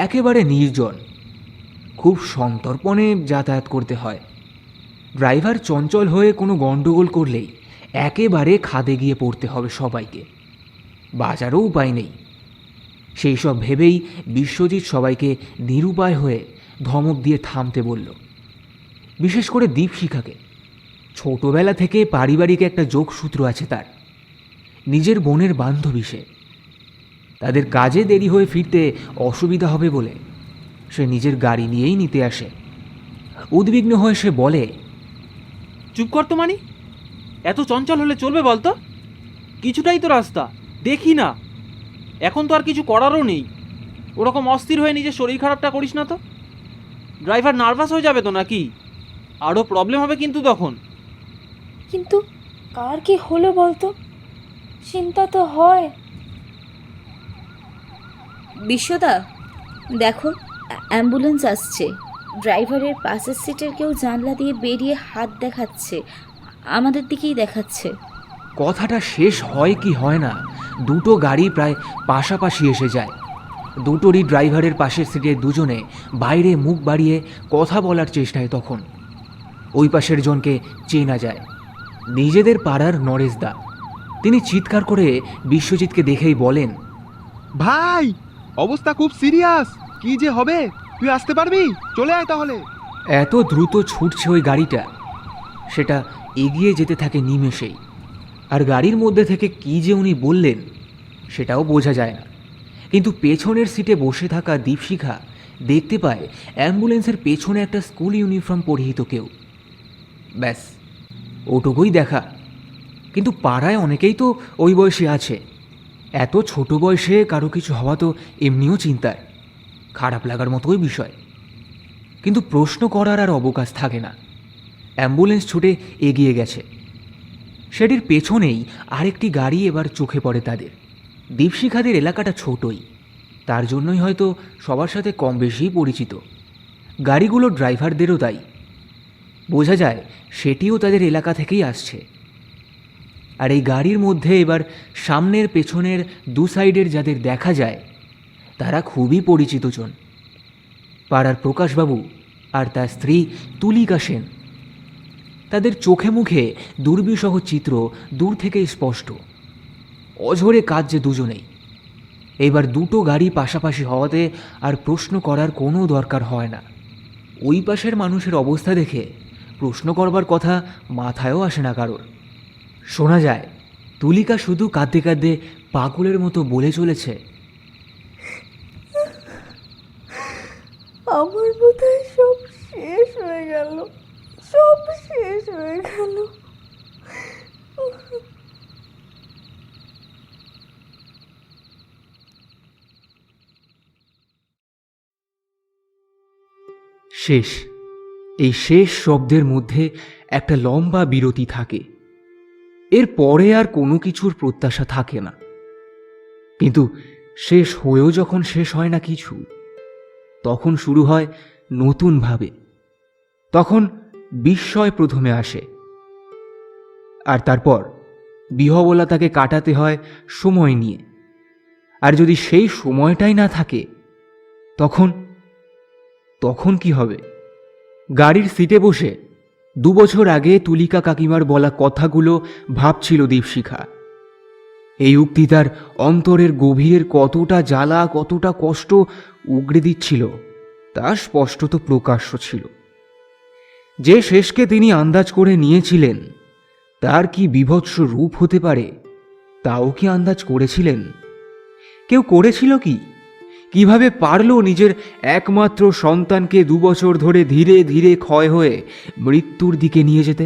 একেবারে নির্জন। খুব সন্তর্পণে যাতায়াত করতে হয়। ড্রাইভার চঞ্চল হয়ে কোনো গণ্ডগোল করলেই একেবারে খাদে গিয়ে পড়তে হবে সবাইকে। বাঁচারও উপায় নেই। সেই সব ভেবেই বিশ্বজিৎ সবাইকে নিরুপায় হয়ে ধমক দিয়ে থামতে বলল। বিশেষ করে দীপশিখাকে। ছোটবেলা থেকে পারিবারিক একটা যোগসূত্র আছে তার। নিজের বোনের বান্ধবী সে। তাদের কাজে দেরি হয়ে ফিরতে অসুবিধা হবে বলে সে নিজের গাড়ি নিয়েই নিতে আসে। উদ্বিগ্ন হয়ে সে বলে, চুপ কর তো মানি, এত চঞ্চল হলে চলবে বলতো? কিছুটাই তো রাস্তা, দেখি না। এখন তো আর কিছু করারও নেই। ওরকম অস্থির হয়ে নিজের শরীর খারাপটা করিস না তো। ড্রাইভার নার্ভাস হয়ে যাবে তো নাকি? আরও প্রবলেম হবে কিন্তু তখন। কিন্তু কার কি হলো বলতো? চিন্তা তো হয়। বিশ্বদা, দেখো অ্যাম্বুলেন্স আসছে। ড্রাইভারের পাশের সিটের কেউ জানলা দিয়ে বেরিয়ে হাত দেখাচ্ছে, আমাদের দিকেই দেখাচ্ছে। কথাটা শেষ হয় কি হয় না, দুটো গাড়ি প্রায় পাশাপাশি এসে যায়। দুটোরই ড্রাইভারের পাশের সিটের দুজনে বাইরে মুখ বাড়িয়ে কথা বলার চেষ্টায়। তখন ওই পাশের জনকে চেনা যায়, নিজেদের পাড়ার নরেশদা। তিনি চিৎকার করে বিশ্বজিৎকে দেখেই বলেন, ভাই, অবস্থা খুব সিরিয়াস, কি যে হবে, তুই আসতে পারবি? চলে আয় তাহলে। এত দ্রুত ছুটছে ওই গাড়িটা, সেটা এগিয়ে যেতে থাকে নিমেষেই। আর গাড়ির মধ্যে থেকে কী যে উনি বললেন সেটাও বোঝা যায় না। কিন্তু পেছনের সিটে বসে থাকা দীপশিখা দেখতে পায় অ্যাম্বুলেন্সের পেছনে একটা স্কুল ইউনিফর্ম পরিহিত কেউ। ব্যাস, ওটুকুই দেখা। কিন্তু পাড়ায় অনেকেই তো ওই বয়সে আছে। এত ছোট বয়সে কারো কিছু হওয়া তো এমনিও চিন্তার, খারাপ লাগার মতোই বিষয়। কিন্তু প্রশ্ন করার আর অবকাশ থাকে না। অ্যাম্বুলেন্স ছুটে এগিয়ে গেছে। সেটির পেছনেই আরেকটি গাড়ি এবার চোখে পড়ে তাদের। দীপশিখাদের এলাকাটা ছোটই, তার জন্যই হয়তো সবার সাথে কম বেশি পরিচিত। গাড়িগুলোর ড্রাইভারদেরও তাই। বোঝা যায় সেটিও তাদের এলাকা থেকেই আসছে। আর এই গাড়ির মধ্যে এবার সামনের পেছনের দু সাইডের যাদের দেখা যায় তারা খুবই পরিচিত জন। পাড়ার প্রকাশবাবু আর তার স্ত্রী তুলিকা সেন। তাদের চোখে মুখে দুর্বিষহ চিত্র দূর থেকেই স্পষ্ট। অঝরে কাঁদছে দুজনেই। এবার দুটো গাড়ি পাশাপাশি হওয়াতে আর প্রশ্ন করার কোনো দরকার হয় না। ওই পাশের মানুষের অবস্থা দেখে প্রশ্ন করবার কথা মাথায়ও আসে না কারোর। শোনা যায় তুলিকা শুধু কাঁদতে কাঁদতে পাগলের মতো বলে চলেছে, আমার বোধহয় সব শেষ হয়ে গেল, সব শেষ হয়ে গেল। শেষ। এই শেষ শব্দের মধ্যে একটা লম্বা বিরতি থাকে। এর পরে আর কোনো কিছুর প্রত্যাশা থাকে না। কিন্তু শেষ হয়েও যখন শেষ হয় না কিছু, তখন শুরু হয় নতুনভাবে। তখন বিস্ময় প্রথমে আসে, আর তারপর বিহবলতাকে কাটাতে হয় সময় নিয়ে। আর যদি সেই সময়টাই না থাকে তখন তখন কি হবে? গাড়ির সিটে বসে 2 বছর আগে তুলিকা কাকিমার বলা কথাগুলো ভাবছিল দীপশিখা। এই উক্তি তার অন্তরের গভীরের কতটা জ্বালা, কতটা কষ্ট উগড়ে দিচ্ছিল তা স্পষ্টত প্রকাশ্য ছিল। যে শেষকে তিনি আন্দাজ করে নিয়েছিলেন তার কি বীভৎস রূপ হতে পারে তাও কি আন্দাজ করেছিলেন? কেউ করেছিল কি? কিভাবে পারল নিজের একমাত্র সন্তানকে 2 বছর ধরে ধীরে ধীরে ক্ষয় হয়ে মৃত্যুর দিকে নিয়ে যেতে?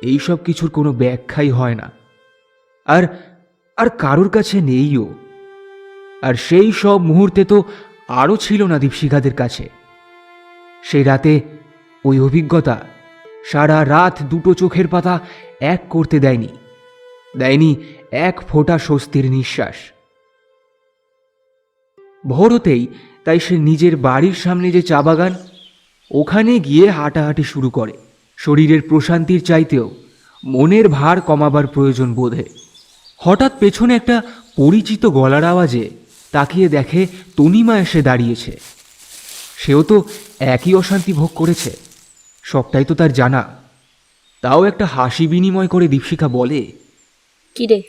এইসব কিছুর কোনো ব্যাখ্যাই হয় না, আর আর কারোর কাছে নেইও। আর সেই সব মুহূর্তে তো আরও ছিল না দীপশিখাদের কাছে। সেই রাতে ওই অভিজ্ঞতা সারা রাত দুটো চোখের পাতা এক করতে দেয়নি এক ফোঁটা স্বস্তির নিঃশ্বাস। ভোর হতেই তাই সে নিজের বাড়ির সামনে যে চা বাগান, ওখানে গিয়ে হাঁটাহাঁটি শুরু করে। শরীরের প্রশান্তির চাইতেও মনের ভার কমাবার প্রয়োজন বোধে। হঠাৎ পেছনে একটা পরিচিত গলার আওয়াজে তাকিয়ে দেখে তনিমা এসে দাঁড়িয়েছে। সেও তো একই অশান্তি ভোগ করেছে, সবটাই তো তার জানা। তাও একটা হাসি বিনিময় করে দীপশিখা বলে, কিরে,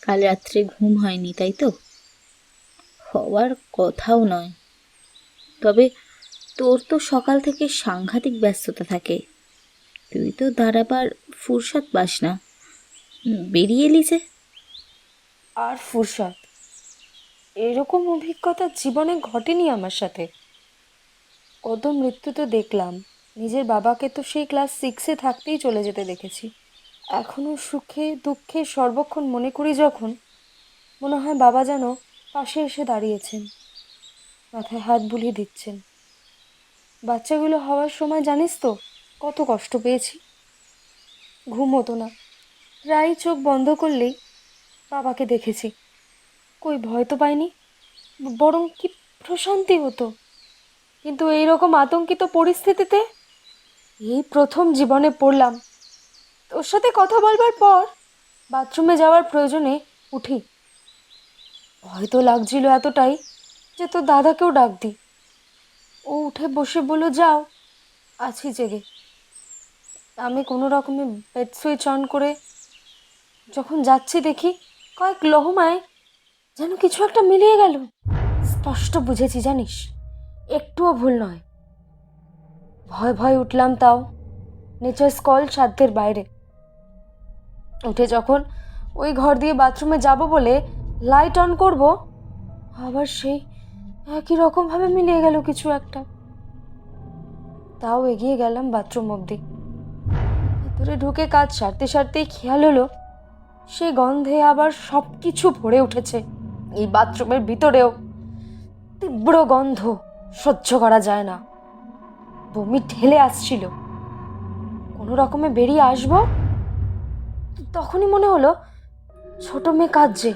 কাল রাত্রে ঘুম হয়নি তাই তো? হওয়ার কথাও নয়, তবে তোর তো সকাল থেকে সাংঘাতিক ব্যস্ততা থাকে। তুই তো দাঁড়াবার ফুরসত পাস না, বেরিয়ে এলি যে। আর ফুরসত, এরকম অভিজ্ঞতা জীবনে ঘটেনি আমার সাথে। কত মৃত্যু তো দেখলাম, নিজের বাবাকে তো সেই ক্লাস 6-এ থাকতেই চলে যেতে দেখেছি। এখনও সুখে দুঃখে সর্বক্ষণ মনে করি যখন, মনে হয় বাবা যেন পাশে এসে দাঁড়িয়েছেন, মাথায় হাত বুলিয়ে দিচ্ছেন। বাচ্চাগুলো হওয়ার সময় জানিস তো কত কষ্ট পেয়েছি। ঘুম হতো না, প্রায় চোখ বন্ধ করলেই বাবাকে দেখেছি। কই ভয় তো পাইনি, বরং কি প্রশান্তি হতো। কিন্তু এইরকম আতঙ্কিত পরিস্থিতিতে এই প্রথম জীবনে পড়লাম। তোর সাথে কথা বলবার পর বাথরুমে যাওয়ার প্রয়োজনে উঠি। ভয় তো লাগছিল এতটাই যে তোর দাদাকেও ডাক দিই। ও উঠে বসে বলল, যাও, আছি জেগে। আমি কোনো রকমে বেড সুইচ অন করে যখন যাচ্ছি দেখি কয়েক লহমায় যেন কিছু একটা মিলিয়ে গেল। স্পষ্ট বুঝেছি জানিস, একটুও ভুল নয়। ভয় ভয় উঠলাম, তাও নেচার কল সাধ্যের বাইরে। উঠে যখন ওই ঘর দিয়ে বাথরুমে যাব বলে লাইট অন করব, আবার সেই একই রকমভাবে মিলিয়ে গেল কিছু একটা। তাও এগিয়ে গেলাম বাথরুম অবধি। ভেতরে ঢুকে কাজ সারতে সারতেই খেয়াল হলো সেই গন্ধে আবার সব কিছু ভরে উঠেছে। এই বাথরুমের ভিতরেও তীব্র গন্ধ, সহ্য করা যায় না। বমি ঠেলে আসছিল। কোনো রকমে বেরিয়ে আসবো, তখনই মনে হলো ছোট মেয়ে কাঁদছে,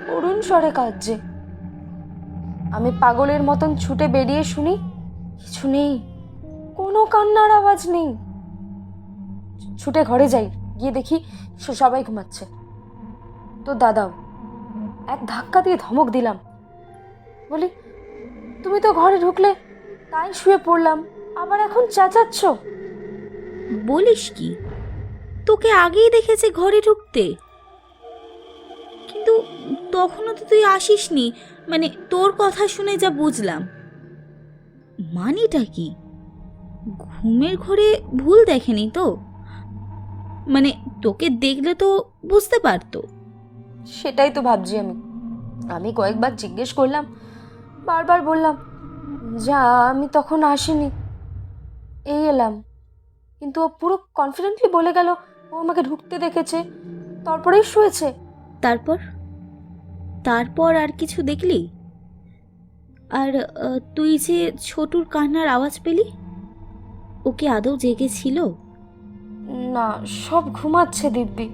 করুণ স্বরে কাঁদছে। আমি পাগলের মতন ছুটে বেরিয়ে শুনি কিছু নেই, কোনো কান্নার আওয়াজ নেই। ছুটে ঘরে যাই, গিয়ে দেখি সবাই ঘুমাচ্ছে। তো দাদাও। এক ধাক্কা দিয়ে ধমক দিলাম, বলি, তুমি তো ঘরে ঢুকলে তাই শুয়ে পড়লাম, আবার এখন চেঁচাচ্ছ? বলিস কি, তোকে আগেই দেখেছে ঘরে ঢুকতে, কিন্তু তখনও তো তুই আসিসনি। মানে তোর কথা শুনে যা বুঝলাম। মানেটা কি? ঘুমের ঘরে ভুল দেখেনি তো? মানে তোকে দেখলে তো বুঝতে পারতো। সেটাই তো ভাবছি আমি। আমি কয়েকবার জিজ্ঞেস করলাম, বারবার বললাম, যা আমি তখন আসিনি, এই এলাম। কিন্তু ও পুরো কনফিডেন্টলি বলে গেল ও আমাকে ঢুকতে দেখেছে, তারপরেই শুয়েছে। তারপর তারপর আর কিছু দেখলি? আর তুই যে ছোটুর কান্নার আওয়াজ পেলি, ও কি আদৌ জেগেছিল? না, সব ঘুমাচ্ছে দিব্যি।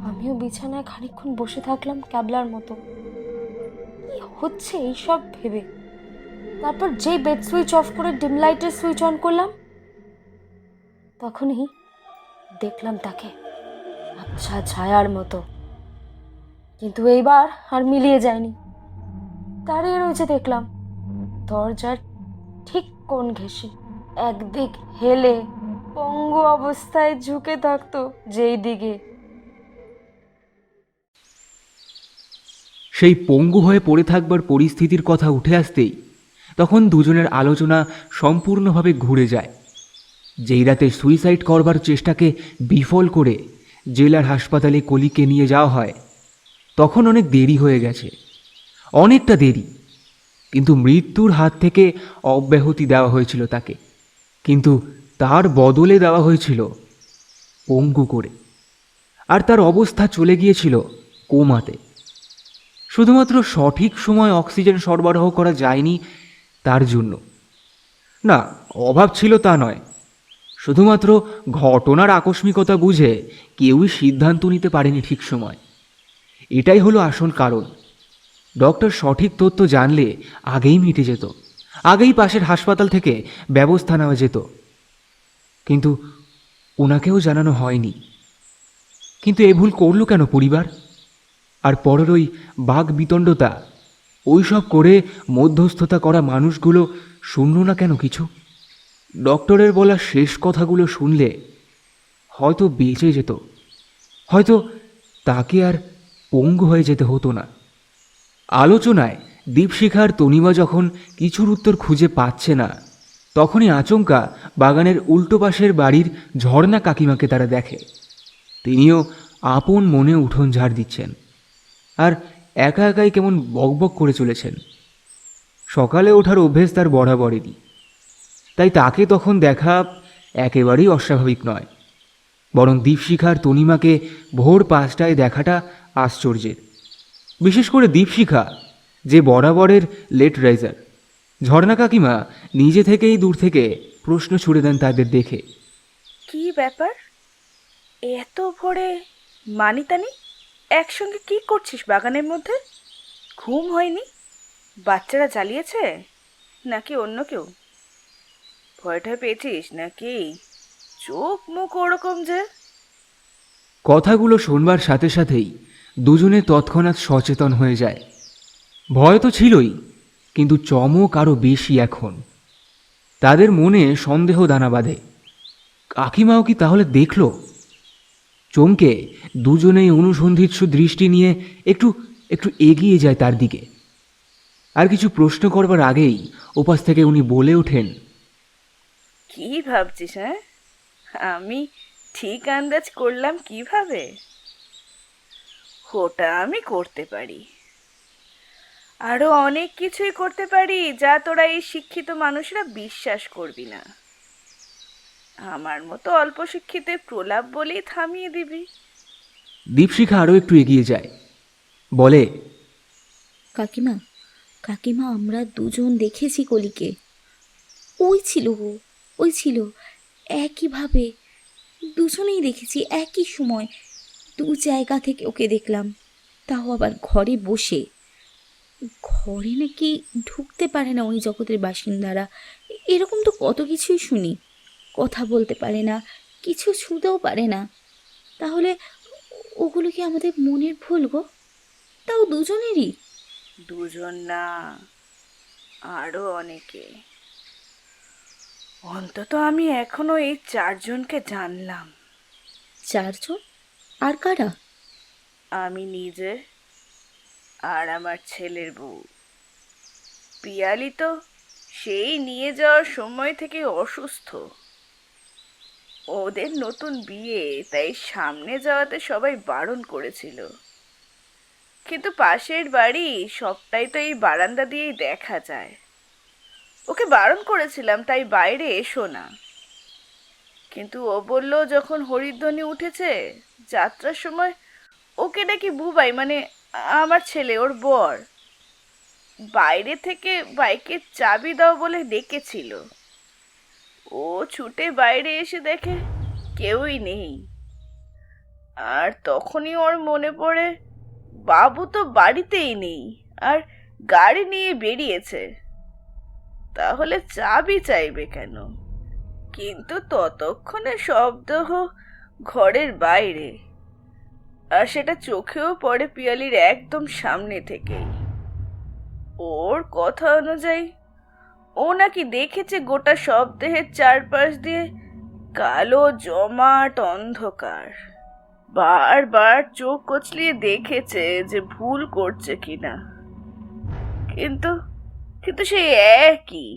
আমিও বিছানায় খানিকক্ষণ বসে থাকলাম ক্যাবলার মতো। কি হচ্ছে এইসব ভেবে তারপর যেই বেড সুইচ অফ করে ডিম লাইটের সুইচ অন করলাম, তখনই দেখলাম তাকে আচ্ছা ছায়ার মতো। কিন্তু এইবার আর মিলিয়ে যায়নি। দাঁড়িয়ে রয়েছে দেখলাম দরজার ঠিক কোণ ঘেঁষে, একদিক হেলে পঙ্গু অবস্থায় ঝুঁকে থাকতো যেই দিকে। সেই পঙ্গু হয়ে পড়ে থাকবার পরিস্থিতির কথা উঠে আসতেই তখন দুজনের আলোচনা সম্পূর্ণভাবে ঘুরে যায়। যেই রাতে সুইসাইড করবার চেষ্টাকে বিফল করে জেলার হাসপাতালে কলিকে নিয়ে যাওয়া হয়, তখন অনেক দেরি হয়ে গেছে, অনেকটা দেরি। কিন্তু মৃত্যুর হাত থেকে অব্যাহতি দেওয়া হয়েছিল তাকে, কিন্তু তার বদলে দেওয়া হয়েছিল পঙ্গু করে। আর তার অবস্থা চলে গিয়েছিল কোমাতে। শুধুমাত্র সঠিক সময় অক্সিজেন সরবরাহ করা যায়নি তার জন্য না, অভাব ছিল তা নয়, শুধুমাত্র ঘটনার আকস্মিকতা বুঝে কেউই সিদ্ধান্ত নিতে পারেনি ঠিক সময়। এটাই হলো আসল কারণ। ডক্টর সঠিক তথ্য জানলে আগেই মিটে যেত, আগেই পাশের হাসপাতাল থেকে ব্যবস্থা নেওয়া যেত, কিন্তু ওনাকেও জানানো হয়নি। কিন্তু এ ভুল করলো কেন পরিবার? আর পরের ওই বাঘ বিতণ্ডতা, ওইসব করে মধ্যস্থতা করা মানুষগুলো শুনল না কেন কিছু? ডক্টরের বলা শেষ কথাগুলো শুনলে হয়তো বেঁচে যেত, হয়তো তাকে আর পঙ্গু হয়ে যেতে হতো না। আলোচনায় দীপশিখার তনিমা যখন কিছুর উত্তর খুঁজে পাচ্ছে না, তখনই আচমকা বাগানের উল্টো পাশের বাড়ির ঝর্ণা কাকিমাকে তারা দেখে। তিনিও আপন মনে উঠোন ঝাড় দিচ্ছেন, আর একা একাই কেমন বকবক করে চলেছেন। সকালে ওঠার অভ্যেস তার বরাবরেরই, তাই তাকে তখন দেখা একেবারেই অস্বাভাবিক নয়, বরং দীপশিখার তনিমাকে ভোর 5টায় দেখাটা আশ্চর্যের। বিশেষ করে দীপশিখা, যে বরাবরের লেট রাইজার। ঝর্ণা কাকিমা নিজে থেকেই দূর থেকে প্রশ্ন ছুড়ে দেন তাদের দেখে। কি ব্যাপার, এত ভোরে মানিতানি একসঙ্গে কি করছিস বাগানের মধ্যে? ঘুম হয়নি? বাচ্চারা জ্বালিয়েছে? নাকি অন্য কেউ? ভয়টা পেয়েছিস নাকি? চোখ মুখ ওরকম যে। কথাগুলো শোনবার সাথে সাথেই দুজনে তৎক্ষণাৎ সচেতন হয়ে যায়। ভয় তো ছিলই, কিন্তু চমক আরও বেশি এখন। তাদের মনে সন্দেহ দানা বাঁধে, কাকিমাও কি তাহলে দেখল? চমকে দুজনেই অনুসন্ধিৎসু দৃষ্টি নিয়ে একটু একটু এগিয়ে যায় তার দিকে। আর কিছু প্রশ্ন করবার আগেই ওপাশ থেকে উনি বলে ওঠেন, কি ভাবছিস? হ্যাঁ, আমি ঠিক আন্দাজ করলাম কিভাবে? ওটা আমি করতে পারি, আরো অনেক কিছুই করতে পারি যা তোরা এই শিক্ষিত মানুষরা বিশ্বাস করবি না। আমার মতো অল্প শিক্ষিতের প্রলাপ বলেই থামিয়ে দিবি। দীপশিখা আরও একটু এগিয়ে যায়, বলে, কাকিমা, কাকিমা, আমরা দুজন দেখেছি কলিকে। ওই ছিল একইভাবে, দুজনেই দেখেছি একই সময়। দু জায়গা থেকে ওকে দেখলাম, তাও আবার ঘরে বসে। ঘরে নাকি ঢুকতে পারে না ওই জগতের বাসিন্দারা, এরকম তো কত কিছুই শুনি। কথা বলতে পারে না, কিছু ছুঁতেও পারে না। তাহলে ওগুলো কি আমাদের মনের ভুল গো? তাও দুজনেরই। দুজন না, আরো অনেকে। অন্তত আমি এখনো এই 4 জনকে জানলাম। 4 জন? আর কারা? আমি নিজে আর আমার ছেলের বউ। পিয়ালি তো সেই নিয়ে যাওয়ার সময় থেকে অসুস্থ। ওদের নতুন বিয়ে, তাই সামনে যাওয়াতে সবাই বারণ করেছিল। কিন্তু পাশের বাড়ি, সবটাই তো এই বারান্দা দিয়েই দেখা যায়। ওকে বারণ করেছিলাম তাই বাইরে এসো না, কিন্তু ও বলল যখন হরিধ্বনি উঠেছে যাত্রার সময় ওকে নাকি বুবাই, মানে আমার ছেলে, ওর বর, বাইরে থেকে বাইকের চাবি দাও বলে ডেকেছিল। ও ছুটে বাইরে এসে দেখে কেউই নেই। আর তখনই ওর মনে পড়ে বাবু তো বাড়িতেই নেই, আর গাড়ি নিয়ে বেরিয়েছে, তাহলে চাবি চাইবে কেন? কিন্তু ততক্ষণে শব্দ ঘরের বাইরে, আর সেটা চোখেও পড়ে পিয়ালির একদম সামনে থেকেই। ওর কথা অনুযায়ী ও নাকি দেখেছে গোটা শবদেহের চারপাশ দিয়ে কালো জমাট অন্ধকার। বারবার চোখ কচলিয়ে দেখেছে যে ভুল করছে কিনা, কিন্তু কিন্তু সেই একই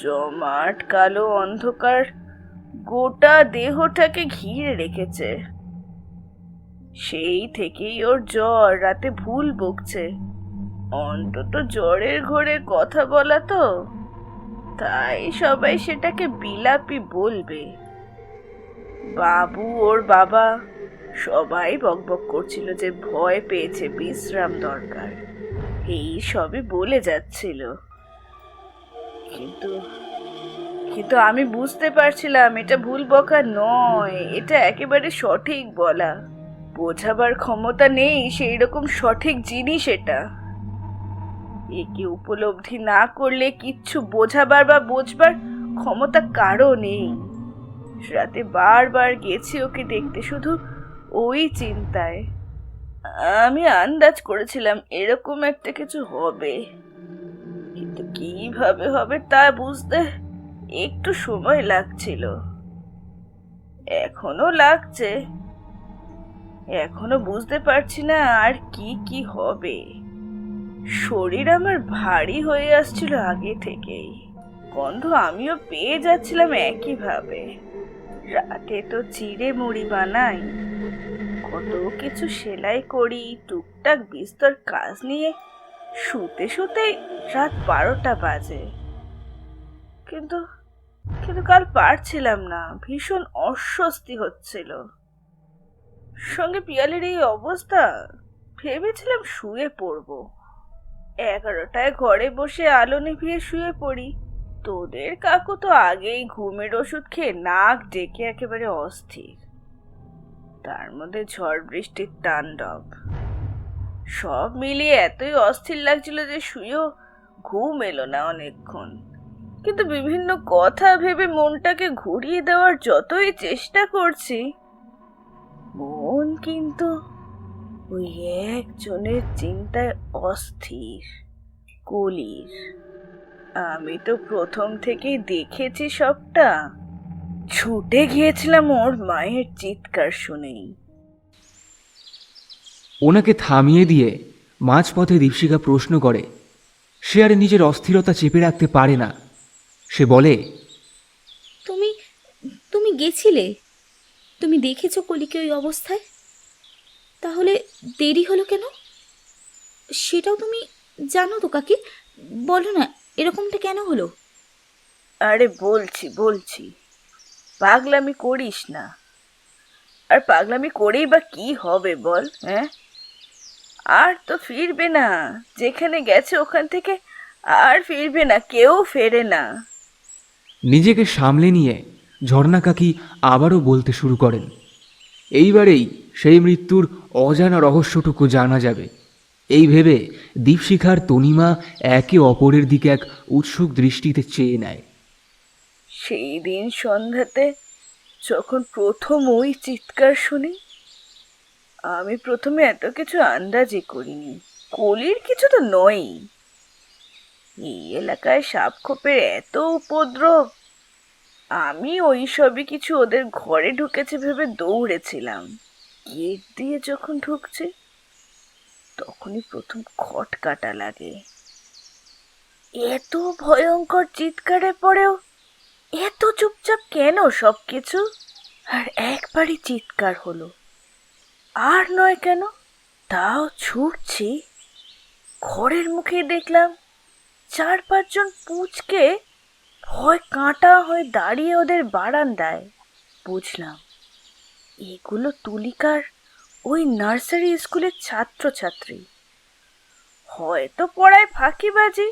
জমাট কালো অন্ধকার গোটা দেহটাকে ঘিরে রেখেছে। সেই থেকেই ওর জ্বর, রাতে ভুল বকছে। অন্তত জ্বরের ঘোরে কথা বলা তো, তাই সবাই সেটাকে বিলাপি বলবে। বাবু, ওর বাবা, সবাই বকবক করছিল যে ভয় পেয়েছে, বিশ্রাম দরকার, এই সবই বলে যাচ্ছিল। কিন্তু কিন্তু আমি বুঝতে পারছিলাম এটা ভুল বকা নয়, এটা একেবারে সঠিক বলা। বোঝাবার ক্ষমতা নেই সেই রকম সঠিক জিনিস এটা। একে উপলব্ধি না করলে কিচ্ছু বোঝাবার বা বোঝবার ক্ষমতা কারো নেই। রাতে বারবার গেছি ওকে দেখতে, শুধু ওই চিন্তায়। আমি আন্দাজ করেছিলাম এরকম একটা কিছু হবে, কিন্তু কিভাবে হবে তা বুঝতে একটু সময় লাগছিল। এখনো লাগছে, এখনো বুঝতে পারছি না আর কি কি হবে। শরীর আমার ভারী হয়ে আসছিল আগে থেকেই, গন্ধ আমিও পেয়ে যাচ্ছিলাম একইভাবে। রাতে তো চিড়ে মুড়ি বানাই, কত কিছু সেলাই করি, টুকটাক বিস্তর কাজ নিয়ে শুতে শুতে রাত 12টা বাজে। কিন্তু কিন্তু কাল পারছিলাম না, ভীষণ অস্বস্তি হচ্ছিল। সঙ্গে পিয়ালির এই অবস্থা, ভেবেছিলাম শুয়ে পড়বো। 11টায় ঘরে বসে আলো নিভিয়ে শুয়ে পড়ি। তোদের কাকু তো আগেই ঘুমের ওষুধ খেয়ে নাক ডেকে একেবারে অস্থির। তার মধ্যে ঝড় বৃষ্টির তাণ্ডব, সব মিলিয়ে এতই অস্থির লাগছিল যে শুয়েও ঘুম এলো না অনেকক্ষণ, কিন্তু বিভিন্ন কথা ভেবে মনটাকে ঘুরিয়ে দেওয়ার যতই চেষ্টা করছি, মন কিন্তু ওই একজনের চিন্তায় অস্থির, কলির। আমি তো প্রথম থেকেই দেখেছি সবটা, ছুটে গিয়েছিলাম ওর মায়ের চিৎকার শুনেই। ওনাকে থামিয়ে দিয়ে মাঝপথে দীপশিখা প্রশ্ন করে। সে আর নিজের অস্থিরতা চেপে রাখতে পারে না। সে বলে, তুমি তুমি গেছিলে? তুমি দেখেছো কলিকে ওই অবস্থায়? তাহলে দেরি হলো কেন? সেটাও তুমি জানো তো কাকি? বলো না, এরকমটা কেন হলো? আরে বলছি, পাগলামি করিস না। আর পাগলামি করেই বা কি হবে বল? হ্যাঁ, আর তো ফিরবে না। যেখানে গেছে ওখান থেকে আর ফিরবে না, কেউ ফেরে না। নিজেকে সামলে নিয়ে ঝর্ণা কাকি আবারও বলতে শুরু করেন। এইবারেই সেই মৃত্যুর অজানা রহস্যটুকু জানা যাবে, এই ভেবে দীপশিখার তনিমা একে অপরের দিকে এক উৎসুক দৃষ্টিতে চেয়ে নেয়। সেই দিন সন্ধ্যাতে যখন প্রথম ওই চিৎকার শুনি, আমি প্রথমে এত কিছু আন্দাজই করিনি। কলির কিছু তো নয়ই। এই এলাকায় সাপখোপের এত উপদ্রব, আমি ওই সবই কিছু ওদের ঘরে ঢুকেছে ভেবে দৌড়েছিলাম। গেট দিয়ে যখন ঢুকছে, তখনই প্রথম খটকাটা লাগে। এত ভয়ঙ্কর চিৎকারের পরেও এত চুপচাপ কেন সবকিছু? আর একবারই চিৎকার হলো, আর নয় কেন, তাও ছুটছি। ঘরের মুখে দেখলাম 4-5 জন পুচকে ভয় কাঁটা হয়ে দাঁড়িয়ে ওদের বারান্দায়। বুঝলাম এগুলো তুলিকার ওই নার্সারি স্কুলের ছাত্রছাত্রী। হয়তো পড়ায় ফাঁকিবাজি,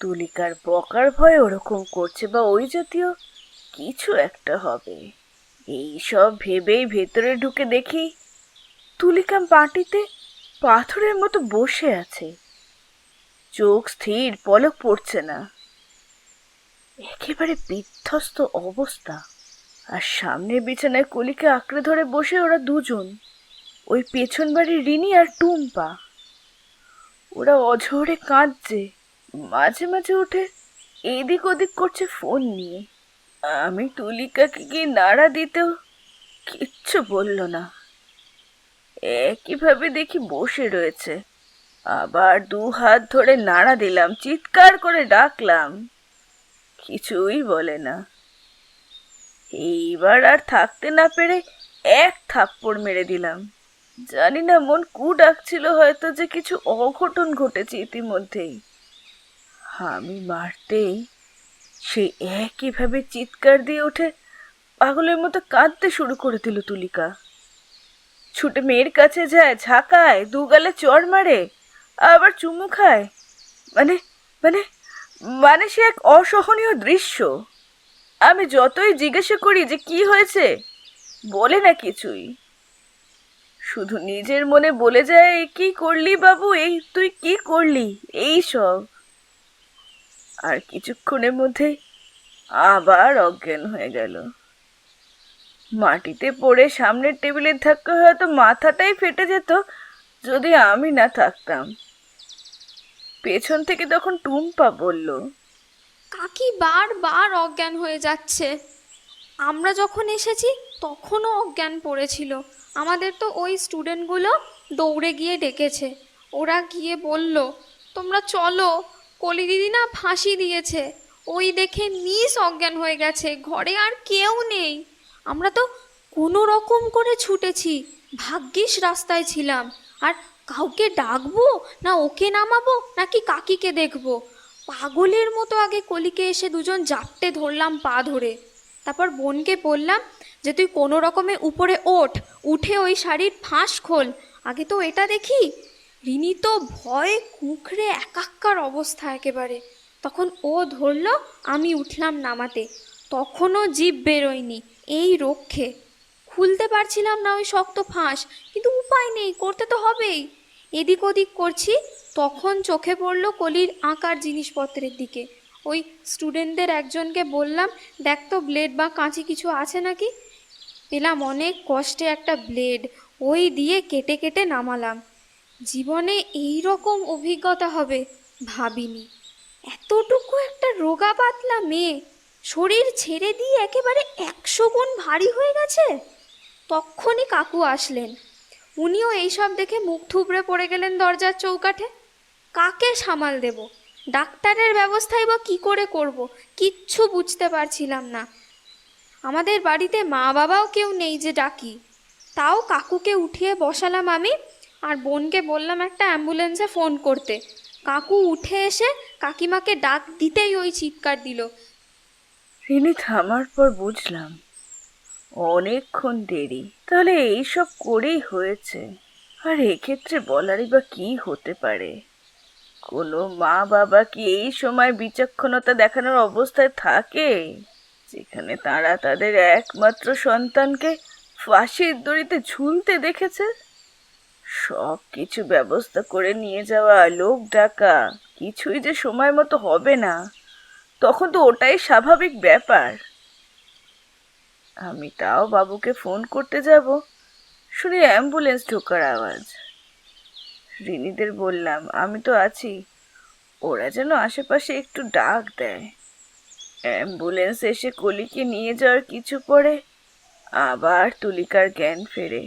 তুলিকার বকার ভয়ে ওরকম করছে, বা ওই জাতীয় কিছু একটা হবে। এই সব ভেবেই ভেতরে ঢুকে দেখি তুলিকা মাটিতে পাথরের মতো বসে আছে, চোখ স্থির, পলক পড়ছে না, একেবারে বিধ্বস্ত অবস্থা। আর সামনের বিছানায় কলিকে আঁকড়ে ধরে বসে ওরা দুজন, ওই পেছন বাড়ির রিনি আর টুম্পা। ওরা অঝরে কাঁদছে, মাঝে মাঝে উঠে এদিক ওদিক করছে ফোন নিয়ে। আমি তুলিকাকে গিয়ে নাড়া দিতেও কিচ্ছু বলল না, একইভাবে দেখি বসে রয়েছে। আবার 2 হাত ধরে নাড়া দিলাম, চিৎকার করে ডাকলাম, কিছুই বলে না। এইবার আর থাকতে না পেরে এক থাপ্পড় মেরে দিলাম। জানি না মন কু ডাকছিল, হয়তো যে কিছু অঘটন ঘটেছে ইতিমধ্যেই। আমি মারতেই সে একইভাবে চিৎকার দিয়ে উঠে পাগলের মতো কাঁদতে শুরু করে দিল। তুলিকা ছুটে মেয়ের কাছে যায়, ঝাঁকায়, 2 গালে চড় মারে, আবার চুমু খায়। মানে মানে মানে সে এক অসহনীয় দৃশ্য। আমি যতই জিজ্ঞাসা করি যে কি হয়েছে, বলে না কিছুই, শুধু নিজের মনে বলে যায়, "এই কি করলি বাবু, এই তুই কি করলি?" এই সব। আর কিছুক্ষণের মধ্যে আবার অজ্ঞান হয়ে গেল। মাটিতে পড়ে সামনের টেবিলের ধাক্কা হয়তো মাথাটাই ফেটে যেত যদি আমি না থাকতাম। পেছন থেকে তখন টুম্পা বলল, কাকি বারবার অজ্ঞান হয়ে যাচ্ছে। আমরা যখন এসেছি তখনও অজ্ঞান পড়েছিল। আমাদের তো ওই স্টুডেন্টগুলো দৌড়ে গিয়ে ডেকেছে। ওরা গিয়ে বলল, তোমরা চলো, কলি দিদি না ফাঁসি দিয়েছে। ওই দেখে মিস অজ্ঞান হয়ে গেছে, ঘরে আর কেউ নেই। আমরা তো কোনো রকম করে ছুটেছি, ভাগ্যিস রাস্তায় ছিলাম। আর কাউকে ডাকবো না ওকে নামাবো নাকি কাকিকে দেখবো? পাগলের মতো আগে কলিকে এসে দুজন জাপটে ধরলাম পা ধরে। তারপর বোনকে বললাম যে তুই কোনো রকমে উপরে উঠে ওই শাড়ির ফাঁস খোল, আগে তো এটা দেখি। রিনি তো ভয়ে কুঁকড়ে একাক্কার অবস্থা একেবারে। তখন ও ধরলো, আমি উঠলাম নামাতে, তখনও জিভ বেরোয়নি এই রক্ষে। খুলতে পারছিলাম না ওই শক্ত ফাঁস, কিন্তু উপায় নেই, করতে তো হবেই। এদিক ওদিক করছি, তখন চোখে পড়লো কলির আঁকার জিনিসপত্রের দিকে। ওই স্টুডেন্টদের একজনকে বললাম, দেখ তো ব্লেড বা কাঁচি কিছু আছে নাকি। পেলাম অনেক কষ্টে একটা ব্লেড, ওই দিয়ে কেটে কেটে নামালাম। জীবনে এই রকম অভিজ্ঞতা হবে ভাবিনি। এতটুকু একটা রোগা পাতলা মেয়ে শরীর ছেড়ে দিয়ে একেবারে 100 গুণ ভারী হয়ে গেছে। তক্ষুনি কাকু আসলেন। উনিও এইসব দেখে মুখ থুবড়ে পড়ে গেলেন দরজার চৌকাঠে। কাকে সামাল দেব, ডাক্তারের ব্যবস্থাই বা কী করে করব, কিচ্ছু বুঝতে পারছিলাম না। আমাদের বাড়িতে মা বাবাও কেউ নেই যে ডাকি। তাও কাকুকে উঠিয়ে বসালাম আমি, আর বোনকে বললাম একটা অ্যাম্বুলেন্সে ফোন করতে। কাকু উঠে এসে কাকিমাকে ডাক দিতেই ওই চিৎকার দিল। রিনি থামার পর বুঝলাম অনেকক্ষণ দেরি, তাহলে এইসব করেই হয়েছে। আর এক্ষেত্রে বলারই বা কি হতে পারে? কোনো মা বাবা কি এই সময় বিচক্ষণতা দেখানোর অবস্থায় থাকে, যেখানে তারা তাদের একমাত্র সন্তানকে ফাঁসির দড়িতে ঝুলতে দেখেছে? সব কিছু ব্যবস্থা করে নিয়ে যাওয়া, লোক ডাকা, কিছুই যে সময় মতো হবে না, তখন তো ওটাই স্বাভাবিক ব্যাপার। আমি তাও বাবুকে ফোন করতে যাব, শুনি অ্যাম্বুলেন্স ঢোকার আওয়াজ। রিনিদের বললাম আমি তো আছি, ওরা যেন আশেপাশে একটু ডাক দেয়। অ্যাম্বুলেন্স এসে কলিকে নিয়ে যাওয়ার কিছু পরে আবার তুলিকার জ্ঞান ফেরে,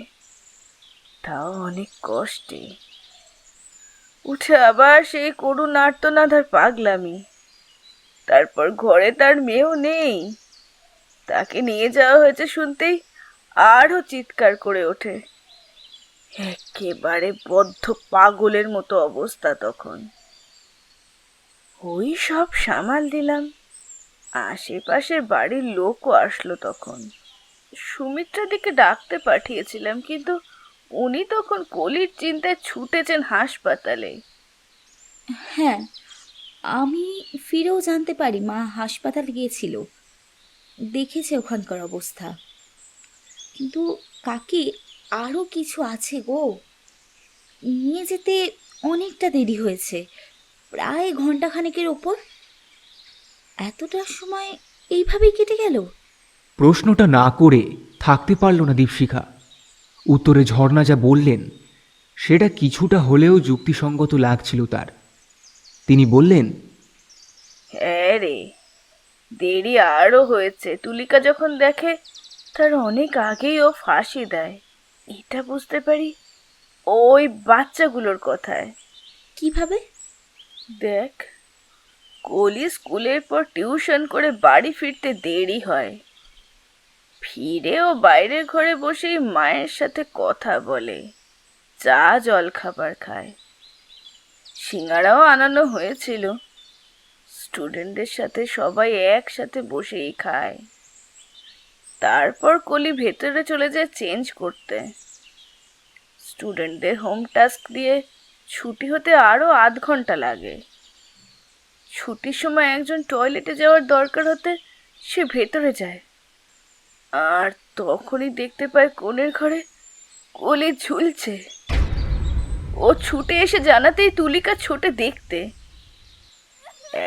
তাও অনেক কষ্টে। উঠে আবার সেই করুণ আর্তনাদ আর পাগলামি। তারপর ঘরে তার মেয়েও নেই, তাকে নিয়ে যাওয়া হয়েছে শুনতেই আরও চিৎকার করে ওঠে। একেবারে বদ্ধ পাগলের মতো অবস্থা তখন। ওই সব সামাল দিলাম। আশেপাশের বাড়ির লোকও আসলো তখন। সুমিত্রাদিকে ডাকতে পাঠিয়েছিলাম, কিন্তু উনি তখন কলির চিন্তায় ছুটেছেন হাসপাতালে। হ্যাঁ, আমি ফিরেও জানতে পারি মা হাসপাতাল গিয়েছিল, দেখেছে ওখানকার অবস্থা। কিন্তু কাকি, আরও কিছু আছে গো, নিয়ে যেতে অনেকটা দেরি হয়েছে, প্রায় ঘন্টাখানেকের ওপর। এতটার সময় এইভাবেই কেটে গেল? প্রশ্নটা না করে থাকতে পারল না দীপশিখা। উত্তরে ঝর্ণা যা বললেন সেটা কিছুটা হলেও যুক্তিসঙ্গত লাগছিল তার। তিনি বললেন, হ্যাঁ রে, দেরি আরও হয়েছে। তুলিকা যখন দেখে তার অনেক আগেই ও ফাঁসি দেয়, এটা বুঝতে পারি ওই বাচ্চাগুলোর কথায়। কিভাবে? দেখ, কলি স্কুলের পর টিউশন করে বাড়ি ফিরতে দেরি হয়। ফিরে ও বাইরের ঘরে বসেই মায়ের সাথে কথা বলে, চা জল খাবার খায়। সিঙ্গারাও আনানো হয়েছিল, স্টুডেন্টদের সাথে সবাই একসাথে বসেই খায়। তারপর কলি ভেতরে চলে যায় চেঞ্জ করতে। স্টুডেন্টদের হোম টাস্ক দিয়ে ছুটি হতে আরও আধ ঘন্টা লাগে। ছুটির সময় একজন টয়লেটে যাওয়ার দরকার হতে সে ভেতরে যায়, আর তখনই দেখতে পায় কোণের ঘরে কলি ঝুলছে। ও ছুটে এসে জানাতেই তুলিকা ছোটে দেখতে।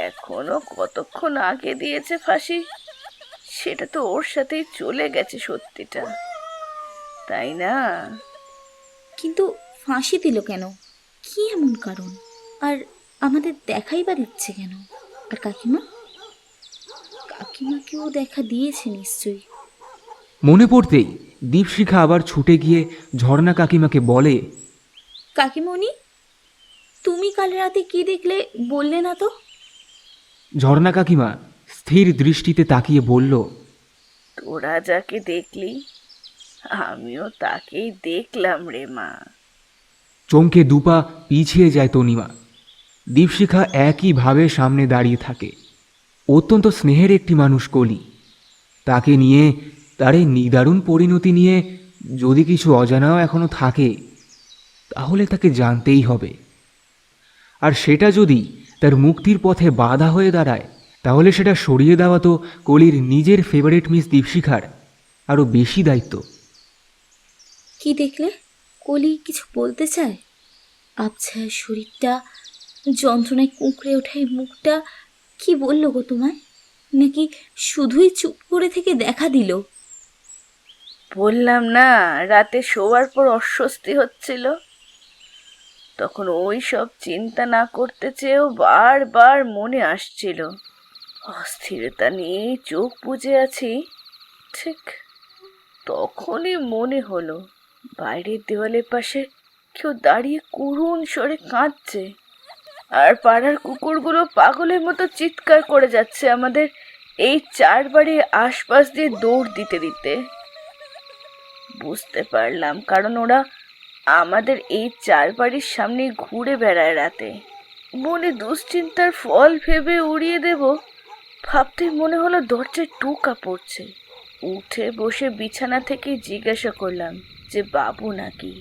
এখনো কতক্ষণ আগে দিয়েছে ফাঁসি, সেটা তো ওর সাথেই চলে গেছে সত্যিটা, তাই না? কিন্তু ফাঁসি দিল কেন? কি এমন কারণ? আর আমাদের দেখাই বা দিচ্ছে কেন? আর কাকিমা? কাকিমাকেও দেখা দিয়েছে নিশ্চয়ই। মনে পড়তেই দীপশিখা আবার ছুটে গিয়ে ঝর্ণা কাকিমাকে বলে, কাকিমণি, তুমি কাল রাতে কি দেখলে বললে না তো? ঝর্ণা কাকিমা স্থির দৃষ্টিতে তাকিয়ে বলল, তোরা যাকে দেখলি আমিও তাকেই দেখলাম রে মা। চমকে দুপা পিছিয়ে যায় তনিমা। দীপশিখা একইভাবে সামনে দাঁড়িয়ে থাকে। অত্যন্ত স্নেহের একটি মানুষ কলি। তাকে নিয়ে, তার এই নিদারুণ পরিণতি নিয়ে যদি কিছু অজানাও এখনো থাকে, তাহলে তাকে জানতেই হবে। আর সেটা যদি তার মুক্তির পথে বাধা হয়ে দাঁড়ায়, তাহলে সেটা সরিয়ে দেওয়া তো কলির নিজের ফেভারিট মিস দীপশিখার আরও বেশি দায়িত্ব। কি দেখলে? কলি কিছু বলতে চায়? আবছায়া শরীরটা, যন্ত্রণায় কুঁকড়ে ওঠা এই মুখটা কি বললো গো তোমায়? নাকি শুধুই চুপ করে থেকে দেখা দিল? বললাম না, রাতে শোয়ার পর অস্বস্তি হচ্ছিল। তখন ওই সব চিন্তা না করতে চেয়েও বারবার মনে আসছিল। অস্থিরতা নিয়ে চোখ বুজে আছি, ঠিক তখনই মনে হলো বাইরের দেওয়ালের পাশে কেউ দাঁড়িয়ে করুণ স্বরে কাঁদছে, আর পাড়ার কুকুরগুলো পাগলের মতো চিৎকার করে যাচ্ছে আমাদের এই 4 বাড়ির আশপাশ দিয়ে দৌড় দিতে দিতে। বুঝতে পারলাম কারণ ওরা আমাদের এই 4 বাড়ির সামনে ঘুরে বেড়ায় রাতে। মনে দুশ্চিন্তার ফল ভেবে উড়িয়ে দেব ভাবতে মনে হলো দরজায় টোকা পড়ছে। উঠে বসে বিছানা থেকে জিজ্ঞাসা করলাম যে বাবু নাকি।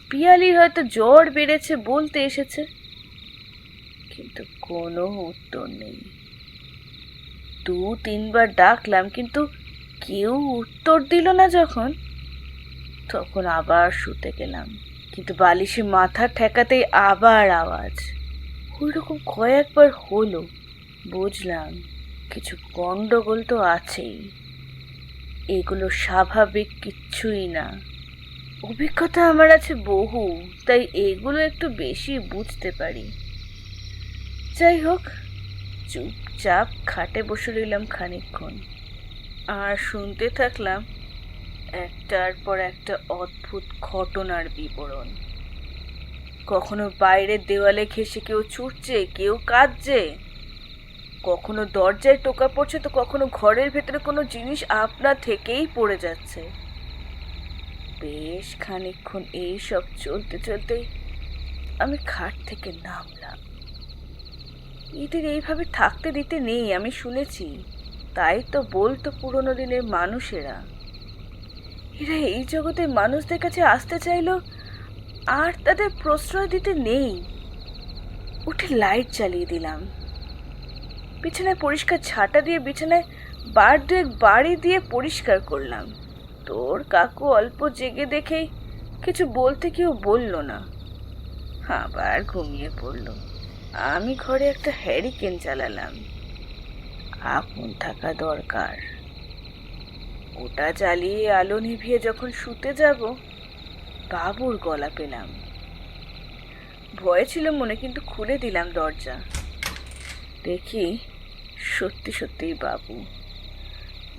পিয়ালির হয়তো জ্বর বেড়েছে বলতে এসেছে, কিন্তু কোনো উত্তর নেই। 2-3 বার ডাকলাম, কিন্তু কেউ উত্তর দিল না। তখন আবার শুতে গেলাম, কিন্তু বালিশে মাথা ঠেকাতেই আবার আওয়াজ। ওই রকম কয়েকবার হলো। বুঝলাম কিছু গন্ডগোল তো আছেই, এগুলো স্বাভাবিক কিচ্ছুই না। অভিজ্ঞতা আমার আছে বহু, তাই এগুলো একটু বেশি বুঝতে পারি। যাই হোক, চুপচাপ খাটে বসে রইলাম খানিকক্ষণ, আর শুনতে থাকলাম একটার পর একটা অদ্ভুত ঘটনার বিবরণ। কখনো বাইরের দেওয়ালে ঘেঁষে কেউ ছুটছে, কেউ কাঁদছে, কখনো দরজায় টোকা পড়ছে, তো কখনো ঘরের ভেতরে কোনো জিনিস আপনা থেকেই পড়ে যাচ্ছে। বেশ খানিকক্ষণ এই সব চলতে চলতেই আমি খাট থেকে নামলাম। এদের এইভাবে থাকতে দিতে নেই আমি শুনেছি, তাই তো বলতো পুরোনো দিনের মানুষেরা। এরা এই জগতের মানুষদের কাছে আসতে চাইলো আর তাদের প্রশ্রয় দিতে নেই। উঠে লাইট জ্বালিয়ে দিলাম, বিছানায় পরিষ্কার ঝাঁটা দিয়ে বিছানায় বার 2 বাড়ি দিয়ে পরিষ্কার করলাম। তোর কাকু অল্প জেগে দেখেই কিছু বলতে কেউ বলল না, আবার ঘুমিয়ে পড়ল। আমি ঘরে একটা হ্যারিকেন জ্বালালাম, আগুন থাকা দরকার। ওটা জ্বালিয়ে আলো নিভিয়ে যখন শুতে যাব, বাবুর গলা পেলাম। ভয় ছিল মনে, কিন্তু খুলে দিলাম দরজা। দেখি সত্যি সত্যিই বাবু।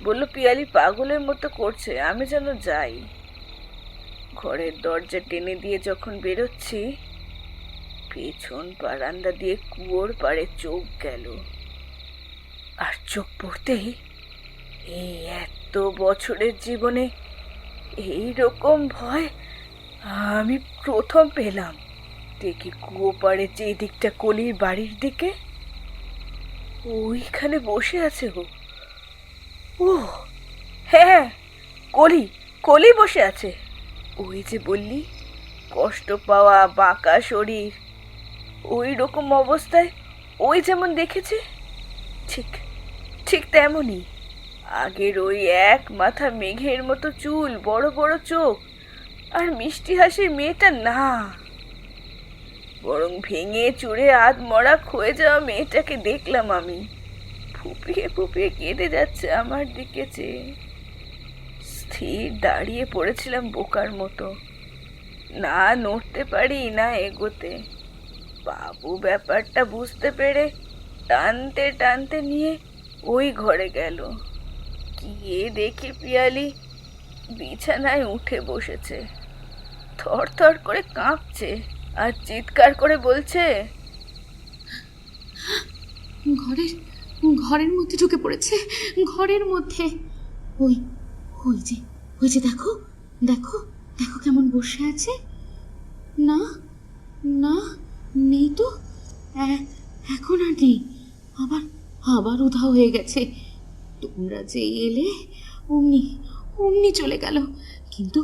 বলল, পিয়ালি পাগলের মতো করছে, আমি যেন যাই। ঘরের দরজা টেনে দিয়ে যখন বেরোচ্ছি, পেছন বারান্দা দিয়ে কুয়োর পাড়ে চোখ গেল। আর চোখ পড়তেই এই এত বছরের জীবনে এই রকম ভয় আমি প্রথম পেলাম। দেখি কুয়ো পাড়ে যে দিকটা কলির বাড়ির দিকে, ওইখানে বসে আছে ও হ্যাঁ, কলি বসে আছে। ওই যে বললি কষ্ট পাওয়া, বাঁকা শরীর, ওই রকম অবস্থায় ওই যেমন দেখেছে ঠিক ঠিক তেমনই। আগের ওই এক মাথা মেঘের মতো চুল, বড় বড় চোখ, আর মিষ্টি হাসির মেয়েটা না, বরং ভেঙে চুরে আধমরা ক্ষয়ে যাওয়া মেয়েটাকে দেখলাম আমি। ফুপিয়ে ফুপিয়ে কেঁদে যাচ্ছে আমার দিকে চেয়ে। স্থির দাঁড়িয়ে পড়েছিলাম বোকার মতো, না নড়তে পারি না এগোতে। বাবু ব্যাপারটা বুঝতে পেরে টানতে টানতে নিয়ে ওই ঘরে গেল। গিয়ে দেখি পিয়ালি বিছানায় উঠে বসেছে, থর থর করে কাঁপছে আর চিৎকার করে বলছে, ঘরের মধ্যে ঢুকে পড়েছে, ঘরের মধ্যে। ওই ওই যে দেখো দেখো দেখো কেমন বসে আছে। না না, নেই তো, এখন আর নেই, আবার উধাও হয়ে গেছে। তোমরা যে এলে অমনি চলে গেল, কিন্তু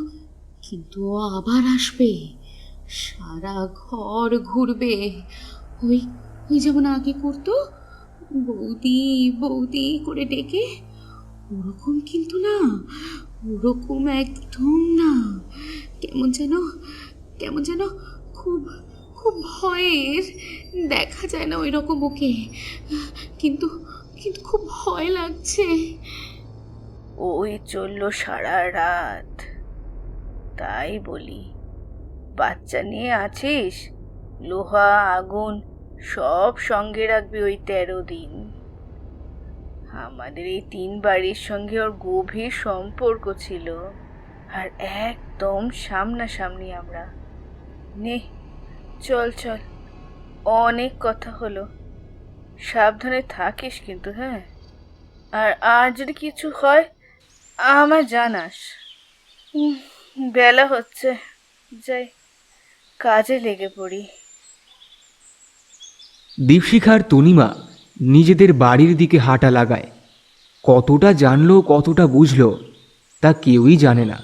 ও আবার আসবে, সারা ঘর ঘুরবে, ওই যেমন আগে করতো, বৌদি বৌদি করে ডেকে। ওরকম কিন্তু না, ওরকম একদম না, কেমন যেন খুব খুব ভয়ের, দেখা যায় না ওই রকম ওকে, কিন্তু কিন্তু খুব ভয় লাগছে। ওই চললো সারা রাত। তাই বলি, বাচ্চা নিয়ে আছিস, লোহা আগুন সব সঙ্গে রাখবি ওই 13 দিন। আমাদের এই 3 বাড়ির সঙ্গে ওর গভীর সম্পর্ক ছিল, আর একদম সামনাসামনি আমরা। নে চল চল, অনেক কথা হলো, সাবধানে থাকিস কিন্তু, হ্যাঁ? আর যদি কিছু হয় আমায় জানাস। বেলা হচ্ছে, যাই কাজে লেগে পড়ি। দীপশিখা আর তনিমা নিজেদের বাড়ির দিকে হাঁটা লাগায়। কতটা জানলো কতটা বুঝলো তা কেউই জানে না।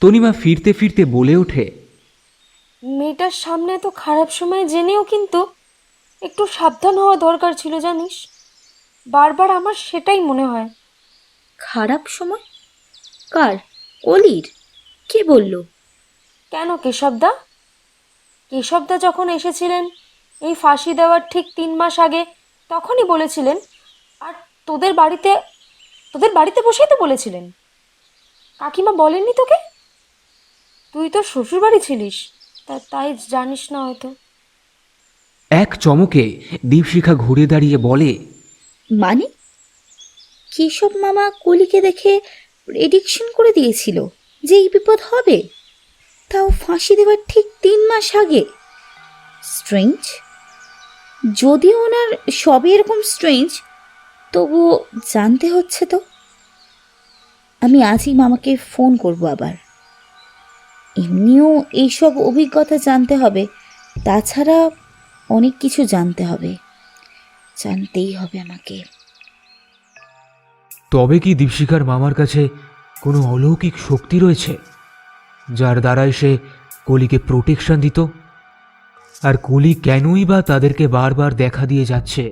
তনিমা ফিরতে ফিরতে বলে ওঠে, মেয়েটার সামনে তো খারাপ সময় জেনেও কিন্তু একটু সাবধান হওয়া দরকার ছিল, জানিস? বারবার আমার সেটাই মনে হয়। খারাপ সময়? কার? অলির? কে বলল? কেন কেশবদা? কেশবদা যখন এসেছিলেন এই ফাঁসি দেওয়ার ঠিক 3 মাস আগে, তখনই বলেছিলেন। আর তোদের বাড়িতে বসেই তো বলেছিলেন। কাকিমা বলেননি তোকে? তুই তো শ্বশুর বাড়ি ছিলিস, তাই জানিস না হয়তো। এক চমকে দীপশিখা ঘুরে দাঁড়িয়ে বলে, মানে কেশব মামা কলিকে দেখে প্রেডিকশন করে দিয়েছিল যে এই বিপদ হবে, তাও ফাঁসি দেওয়ার ঠিক 3 মাস আগে। স্ট্রেঞ্জ, যদিও ওনার সবই এরকম স্ট্রেঞ্জ, তবুও জানতে হচ্ছে তো। আমি আজই মামাকে ফোন করব আবার। এমনিও এইসব অভিজ্ঞতা জানতে হবে, তাছাড়া অনেক কিছু জানতে হবে, জানতেই হবে আমাকে। তবে কি দীপশিখার মামার কাছে কোনো অলৌকিক শক্তি রয়েছে যার দ্বারাই সে কলিকে প্রোটেকশন দিত? আর কলি কেনই বা তাদেরকে বারবার দেখা দিয়ে যাচ্ছে?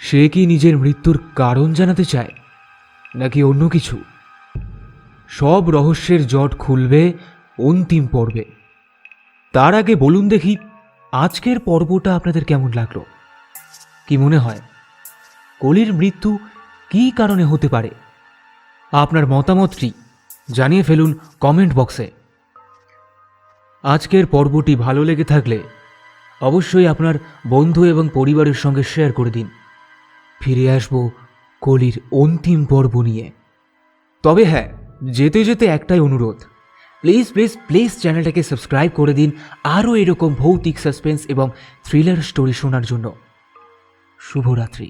সে কি নিজের মৃত্যুর কারণ জানাতে চায়, নাকি অন্য কিছু? সব রহস্যের জট খুলবে অন্তিম পর্বে। তার আগে বলুন দেখি, আজকের পর্বটা আপনাদের কেমন লাগলো? কি মনে হয় কলির মৃত্যু কী কারণে হতে পারে? আপনার মতামতটি জানিয়ে ফেলুন কমেন্ট বক্সে। আজকের পর্বটি ভালো লেগে থাকলে অবশ্যই আপনার বন্ধু এবং পরিবারের সঙ্গে শেয়ার করে দিন। ফিরে আসব কলির অন্তিম পর্ব নিয়ে। তবে হ্যাঁ, যেতে যেতে একটাই অনুরোধ, প্লিজ প্লিজ প্লিজ চ্যানেলটাকে সাবস্ক্রাইব করে দিন আরও এরকম ভৌতিক সাসপেন্স এবং থ্রিলার স্টোরি শোনার জন্য। শুভরাত্রি।